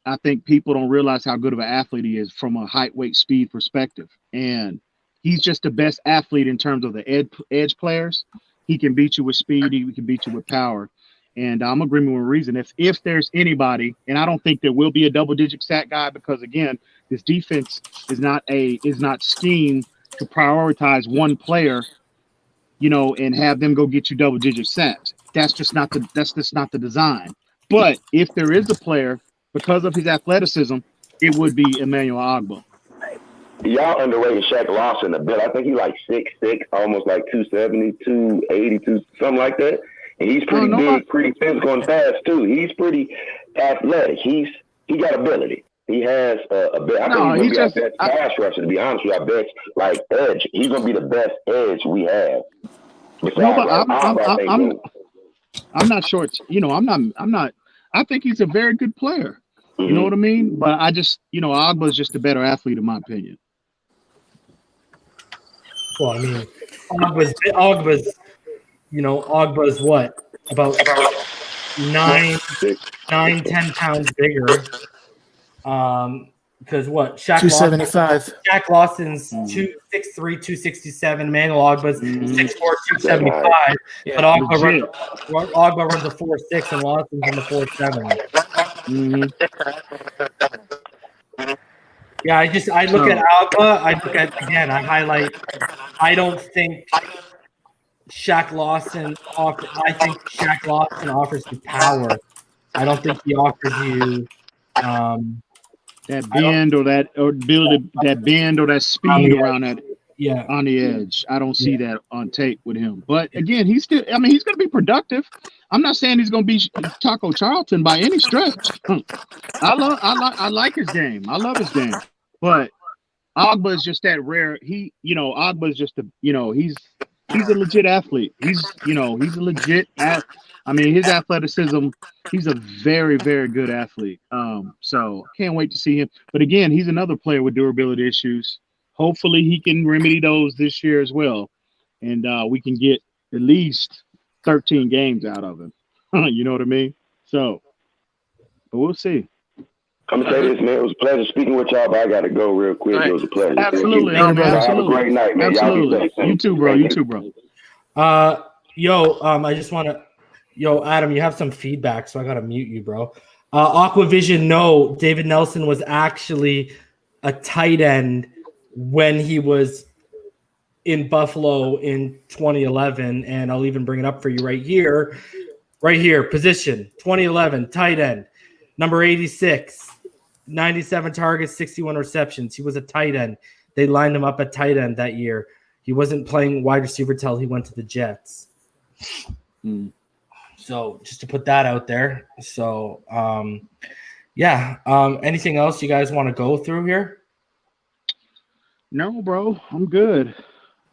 I think people don't realize how good of an athlete he is from a height, weight, speed perspective. And he's just the best athlete in terms of the edge players. He can beat you with speed. He can beat you with power. And I'm agreeing with Reason. If there's anybody, and I don't think there will be a double-digit sack guy because, again, this defense is not schemed to prioritize one player, and have them go get you double-digit sacks. That's just not the design. But if there is a player, because of his athleticism, it would be Emmanuel Agba. Y'all underrated Shaq Lawson a bit. I think he's like 6'6", almost like 270, 280, something like that. And he's pretty big, pretty physical and fast too. He's pretty athletic. He got ability. He has a bit. I think he's gonna be our best pass rusher. To be honest with you, our best edge. He's gonna be the best edge we have. I'm not sure. I'm not. I think he's a very good player. Mm-hmm. You know what I mean? But I just, Agba is just a better athlete in my opinion. Well, I mean, Agba's what? About 9-10 pounds bigger. Because what? 275. Shaq Lawson's 6'3", 267. Manuel Agba's 6'4", 275. Yeah, but Agba runs a 4.6 and Lawson's in the 4.7. Yeah, I look at Agba. I don't think Shaq Lawson offers. I think Shaq Lawson offers you power. I don't think he offers you that bend or that speed around that on the edge. I don't see that on tape with him. But again, he's going to be productive. I'm not saying he's going to be Taco Charlton by any stretch. I like his game. I love his game. But Agba is just that rare. Agba is just he's a legit athlete. He's a legit his athleticism, he's a very, very good athlete. So can't wait to see him. But again, he's another player with durability issues. Hopefully he can remedy those this year as well. And we can get at least 13 games out of him. You know what I mean? So, but we'll see. I'm going to say this, man. It was a pleasure speaking with y'all, but I got to go real quick. Right. It was a pleasure. Absolutely. Have a great night, man. Absolutely. You too, bro. I just want to Adam, you have some feedback, so I got to mute you, bro. Aquavision, no, David Nelson was actually a tight end when he was in Buffalo in 2011, and I'll even bring it up for you right here. Position, 2011, tight end, number 86, 97 targets, 61 receptions. He was a tight end. They lined him up at tight end that year. He wasn't playing wide receiver till he went to the Jets. So just to put that out there. So, anything else you guys want to go through here? No, bro, I'm good.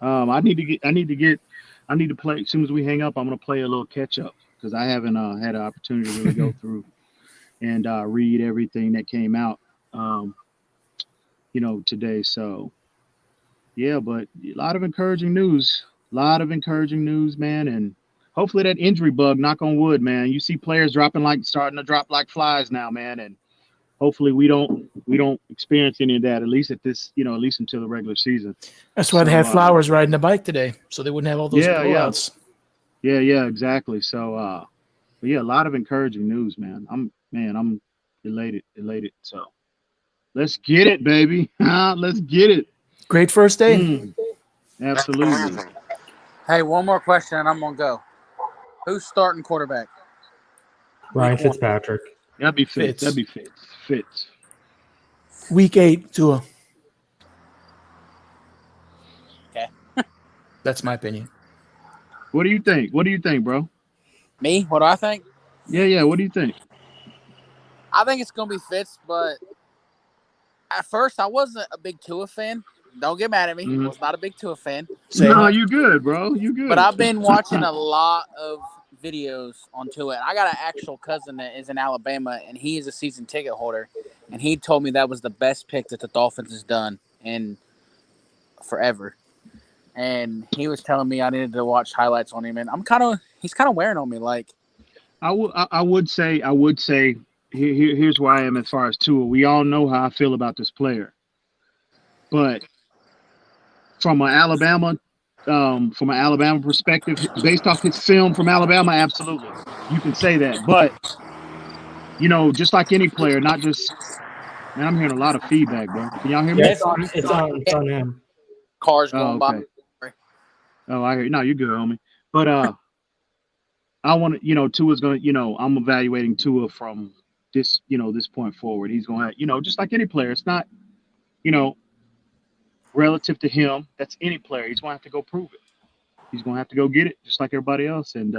I need to play. As soon as we hang up, I'm going to play a little catch up because I haven't had an opportunity to really go through and read everything that came out, today. So, yeah, but a lot of encouraging news, man. And hopefully that injury bug, knock on wood, man. You see players starting to drop like flies now, man. And hopefully we don't experience any of that, at least at least until the regular season. That's why they had Flowers riding a bike today, so they wouldn't have all those blowouts. Yeah, exactly. So, a lot of encouraging news, man. I'm elated. So let's get it, baby. Let's get it. Great first day. Absolutely. Hey, one more question and I'm going to go. Who's starting quarterback? Ryan Fitzpatrick. That'd be Fitz. Fitz. That'd be Fitz. Week 8, Tua. Okay. That's my opinion. What do you think? What do you think, bro? Me? What do I think? Yeah. What do you think? I think it's going to be Fitz, but at first I wasn't a big Tua fan. Don't get mad at me. I was not a big Tua fan. No, you good, bro. You good. But I've been watching a lot of videos on Tua. And I got an actual cousin that is in Alabama, and he is a season ticket holder. And he told me that was the best pick that the Dolphins has done in forever. And he was telling me I needed to watch highlights on him, and he's kind of wearing on me. Like, I would say here's where I am as far as Tua. We all know how I feel about this player, but from an Alabama perspective, based off his film from Alabama, absolutely, you can say that. But just like any player, not just. Man, I'm hearing a lot of feedback, bro. Can y'all hear me? Yeah, it's on him. Cars going by. Oh, I hear you. No, you're good, homie. But I want to, Tua's going to, I'm evaluating Tua from this, this point forward. He's going to, just like any player. It's not, relative to him. That's any player. He's going to have to go prove it. He's going to have to go get it just like everybody else. And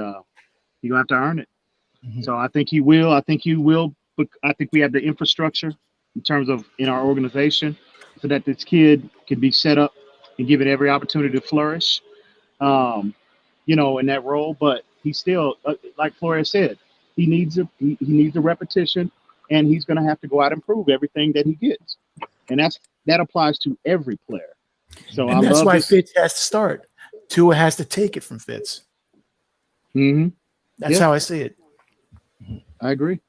he's going to have to earn it. Mm-hmm. So I think he will. I think we have the infrastructure in terms of in our organization so that this kid can be set up and given every opportunity to flourish. In that role, but he still, like Flores said, he needs a repetition, and he's going to have to go out and prove everything that he gets, and that applies to every player. So that's why Fitz has to start. Tua has to take it from Fitz. Mm-hmm. That's how I see it. I agree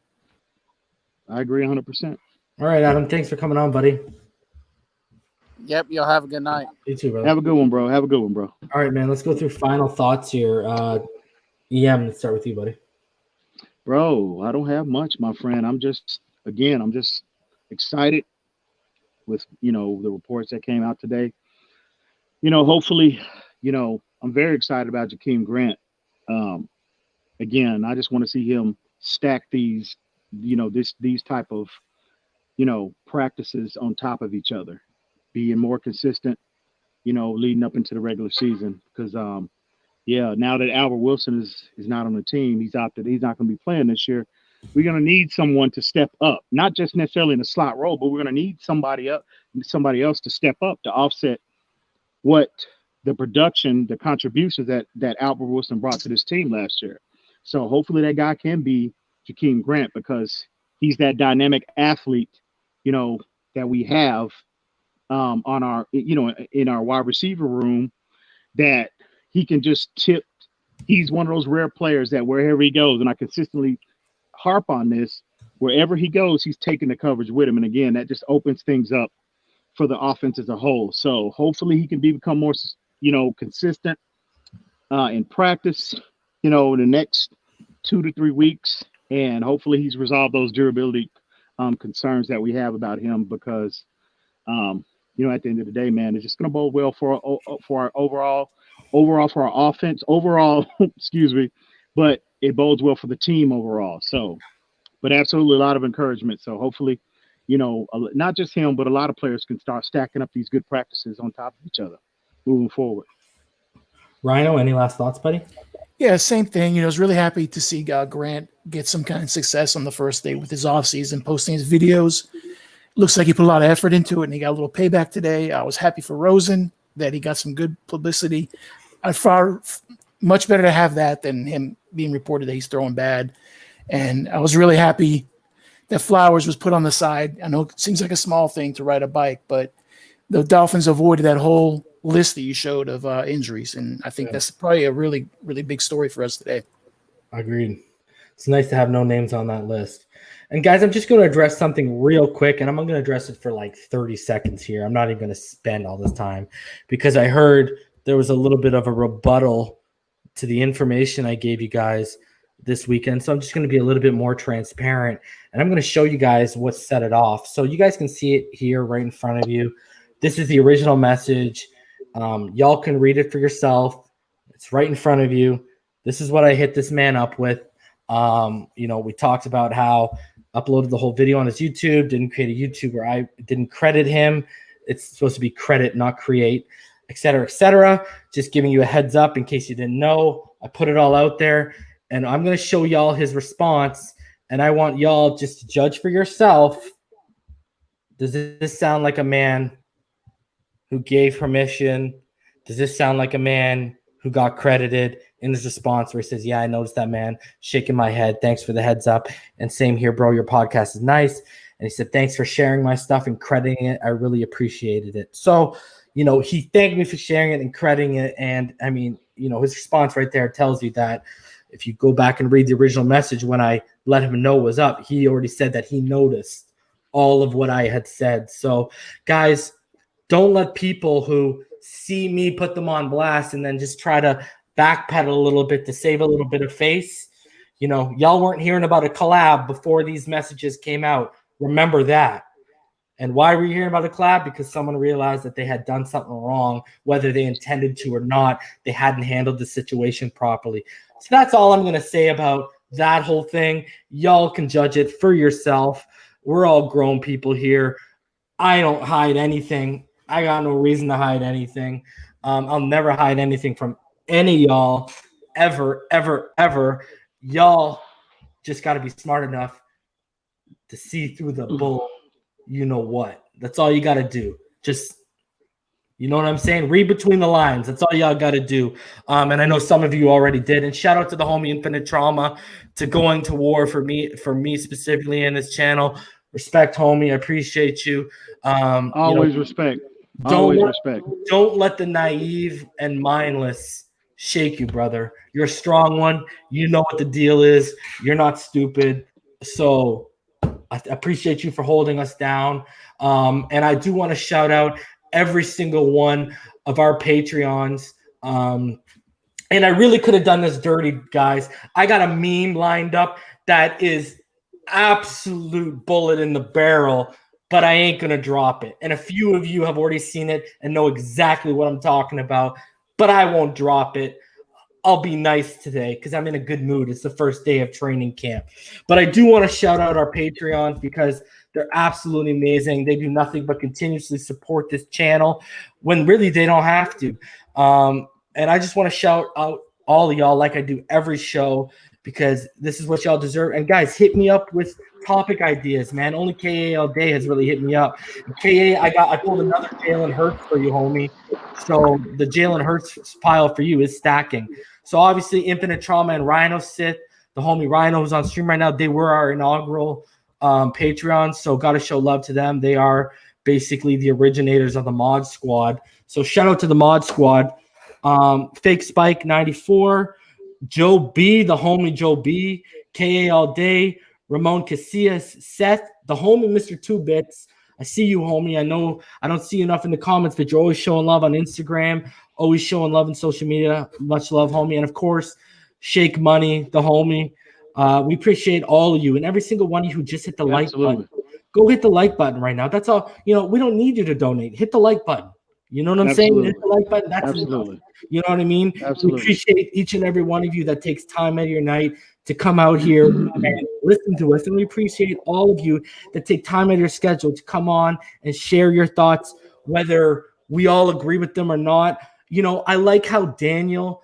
100%. All right, Adam. Thanks for coming on, buddy. Yep, y'all have a good night. You too, bro. Have a good one, bro. All right, man. Let's go through final thoughts here. EM, let's start with you, buddy. Bro, I don't have much, my friend. I'm just excited with, the reports that came out today. Hopefully, I'm very excited about Jakeem Grant. Again, I just want to see him stack these, these type of, practices on top of each other, being more consistent, leading up into the regular season. Because, now that Albert Wilson is not on the team, he's not going to be playing this year. We're going to need someone to step up, not just necessarily in the slot role, but we're going to need somebody else to step up to offset what the production, the contributions that Albert Wilson brought to this team last year. So hopefully that guy can be Jakeem Grant, because he's that dynamic athlete, that we have on our, in our wide receiver room, that he can just tip. He's one of those rare players that wherever he goes, and I consistently harp on this, wherever he goes, he's taking the coverage with him. And again, that just opens things up for the offense as a whole. So hopefully he can become more, consistent in practice, in the next 2 to 3 weeks. And hopefully he's resolved those durability concerns that we have about him, because, at the end of the day, man, it's just going to bode well for our overall for our offense, excuse me, but it bodes well for the team overall. So, but absolutely a lot of encouragement. So hopefully, not just him, but a lot of players can start stacking up these good practices on top of each other moving forward. Rhino, any last thoughts, buddy? Yeah, same thing. I was really happy to see Grant get some kind of success on the first day with his offseason, posting his videos. Looks like he put a lot of effort into it, and he got a little payback today. I was happy for Rosen that he got some good publicity. I far much better to have that than him being reported that he's throwing bad. And I was really happy that Flowers was put on the side. I know it seems like a small thing to ride a bike, but the Dolphins avoided that whole list that you showed of injuries. And I think that's probably a really, really big story for us today. Agreed. It's nice to have no names on that list. And guys, I'm just going to address something real quick, and I'm going to address it for like 30 seconds here. I'm not even going to spend all this time, because I heard there was a little bit of a rebuttal to the information I gave you guys this weekend. So I'm just going to be a little bit more transparent, and I'm going to show you guys what set it off. So you guys can see it here right in front of you. This is the original message. Y'all can read it for yourself. It's right in front of you. This is what I hit this man up with. We talked about how uploaded the whole video on his YouTube, didn't create a YouTube where I didn't credit him. It's supposed to be credit, not create, et cetera, et cetera. Just giving you a heads up in case you didn't know. I put it all out there, and I'm going to show y'all his response, and I want y'all just to judge for yourself. Does this sound like a man who gave permission? Does this sound like a man who got credited? In his response where he says, yeah, I noticed that, man. Shaking my head. Thanks for the heads up. And same here, bro. Your podcast is nice. And he said, thanks for sharing my stuff and crediting it. I really appreciated it. So, he thanked me for sharing it and crediting it. And I mean, his response right there tells you that if you go back and read the original message, when I let him know was up, he already said that he noticed all of what I had said. So guys, don't let people who see me put them on blast and then just try to backpedal a little bit to save a little bit of face. Y'all weren't hearing about a collab before these messages came out. Remember that. And why were you hearing about a collab? Because someone realized that they had done something wrong, whether they intended to or not. They hadn't handled the situation properly. So that's all I'm going to say about that whole thing. Y'all can judge it for yourself. We're all grown people here. I don't hide anything. I got no reason to hide anything. I'll never hide anything from any of y'all ever, ever, ever. Y'all just got to be smart enough to see through the bull. You know what? That's all you got to do. Just, you know what I'm saying? Read between the lines. That's all y'all got to do. And I know some of you already did. And shout out to the homie Infinite Trauma to going to war for me specifically in this channel. Respect, homie. I appreciate you. Always respect. Always respect. Don't let the naive and mindless shake you, brother. You're a strong one. You know what the deal is. You're not stupid. So I appreciate you for holding us down. And I do want to shout out every single one of our Patreons. And I really could have done this dirty, guys. I got a meme lined up that is absolute bullet in the barrel, but I ain't going to drop it. And a few of you have already seen it and know exactly what I'm talking about, but I won't drop it. I'll be nice today because I'm in a good mood. It's the first day of training camp. But I do want to shout out our Patreons because they're absolutely amazing. They do nothing but continuously support this channel when really they don't have to. And I just want to shout out all of y'all like I do every show because this is what y'all deserve. And guys, hit me up with topic ideas, man. Only KA all day has really hit me up. KA, I pulled another Jalen Hurts for you, homie. So the Jalen Hurts pile for you is stacking. So obviously Infinite Trauma and Rhino Sith, the homie Rhino who's on stream right now, they were our inaugural Patreons. So got to show love to them. They are basically the originators of the Mod Squad. So shout out to the Mod Squad. Fake Spike 94, Joe B, the homie Joe B, KA all day, Ramon Casillas, Seth, the homie Mr. 2 Bits. I see you, homie. I know I don't see you enough in the comments, but you're always showing love on Instagram, always showing love in social media. Much love, homie. And of course, Shake Money, the homie. We appreciate all of you and every single one of you who just hit the like button. Go hit the like button right now. That's all. We don't need you to donate. Hit the like button. You know what I'm saying? Hit the like button. That's enough. You know what I mean? Absolutely. We appreciate each and every one of you that takes time out of your night to come out here and listen to us. And we appreciate all of you that take time out of your schedule to come on and share your thoughts, whether we all agree with them or not. I like how Daniel,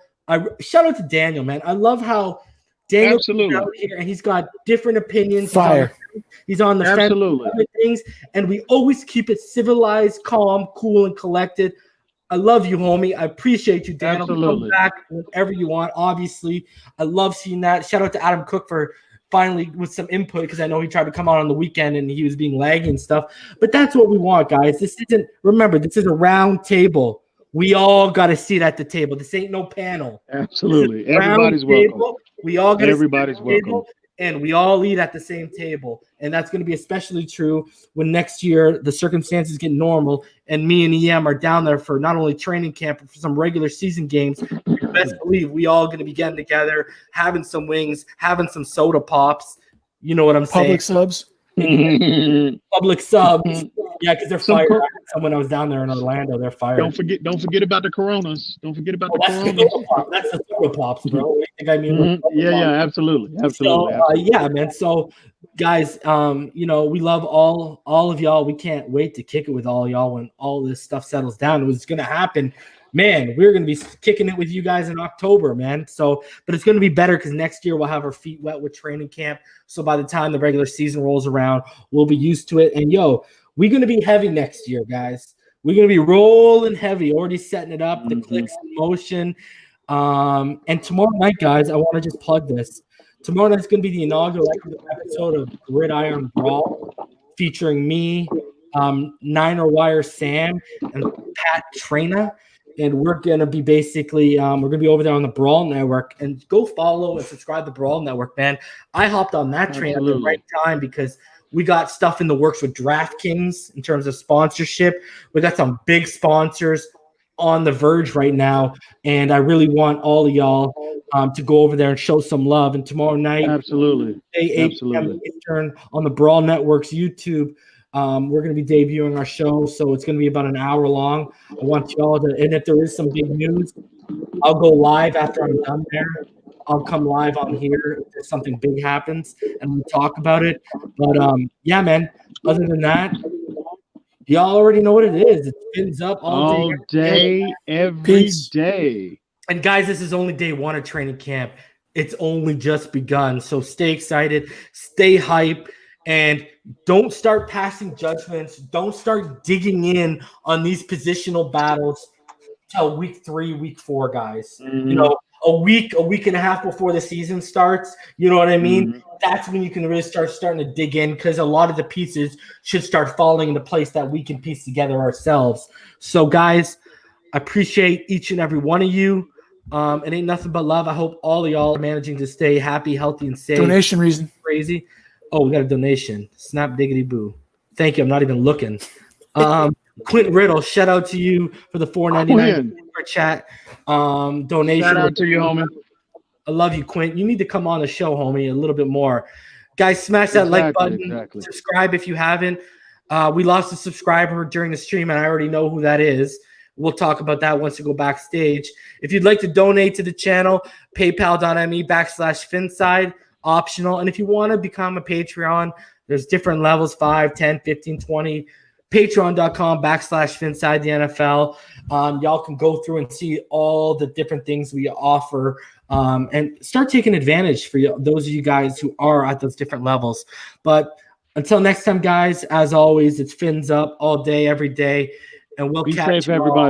shout out to Daniel, man. I love how Daniel's out here and he's got different opinions. Fire. He's on the fence of things, and we always keep it civilized, calm, cool, and collected. I love you, homie. I appreciate you, Daniel. Come back whenever you want. Obviously, I love seeing that. Shout out to Adam Cook for finally with some input because I know he tried to come out on the weekend and he was being laggy and stuff. But that's what we want, guys. This is a round table. We all got to sit at the table. This ain't no panel. Absolutely. Everybody's welcome. We all got everybody's welcome. And we all eat at the same table. And that's going to be especially true when next year the circumstances get normal and me and EM are down there for not only training camp, but for some regular season games. You best believe we all going to be getting together, having some wings, having some soda pops. You know what I'm saying? Public subs. Public subs. Yeah, because they're fired. Someone I was down there in Orlando, they're fired. Don't forget about the Coronas. Don't forget about the That's Coronas. That's the Soda Pops, bro. What do you think I mean? Yeah, absolutely. So, yeah, man. So, guys, you know, we love all of y'all. We can't wait to kick it with all y'all when all this stuff settles down. It was going to happen. Man, we're going to be kicking it with you guys in October, man. So, but it's going to be better because next year we'll have our feet wet with training camp. So by the time the regular season rolls around, we'll be used to it. And yo, we're going to be heavy next year, guys. We're going to be rolling heavy, already setting it up, the clicks in motion. And tomorrow night, guys, I want to just plug this. Tomorrow night's going to be the inaugural episode of Gridiron Brawl featuring me, Niner Wire Sam, and Pat Traina. And we're going to be basically we're going to be over there on the Brawl Network. And go follow and subscribe to the Brawl Network, man. I hopped on that train at the right time because we got stuff in the works with DraftKings in terms of sponsorship. We got some big sponsors on the verge right now. And I really want all of y'all to go over there and show some love. And tomorrow night, absolutely, 8 p.m. Eastern on the Brawl Network's YouTube, we're going to be debuting our show. So it's going to be about an hour long. I want y'all to, and if there is some big news, I'll go live after I'm done there. I'll come live on here if something big happens and we'll talk about it. But yeah, man, other than that, y'all already know what it is. It spins up all day every day. And guys, this is only day one of training camp. It's only just begun. So stay excited, stay hype, and don't start passing judgments. Don't start digging in on these positional battles till week 3, week 4, guys. You know, a week and a half before the season starts. You know what I mean? That's when you can really starting to dig in because a lot of the pieces should start falling into place that we can piece together ourselves. So, guys, I appreciate each and every one of you. It ain't nothing but love. I hope all of y'all are managing to stay happy, healthy, and safe. Donation reason. Crazy. Oh, we got a donation. Snap diggity boo. Thank you. I'm not even looking. Quentin Riddle, shout out to you for the $4.99 for chat donation. Shout out to you, homie. I love you, Quint. You need to come on the show, homie, a little bit more. Guys, smash that like button. Subscribe if you haven't. We lost a subscriber during the stream, and I already know who that is. We'll talk about that once we go backstage. If you'd like to donate to the channel, paypal.me/Phinside, optional. And if you want to become a Patreon, there's different levels, 5, 10, 15, 20. Patreon.com/Phinside the NFL. Y'all can go through and see all the different things we offer and start taking advantage for those of you guys who are at those different levels. But until next time, guys, as always, it's Fins Up all day, every day. And we'll catch you all. Be safe, everybody.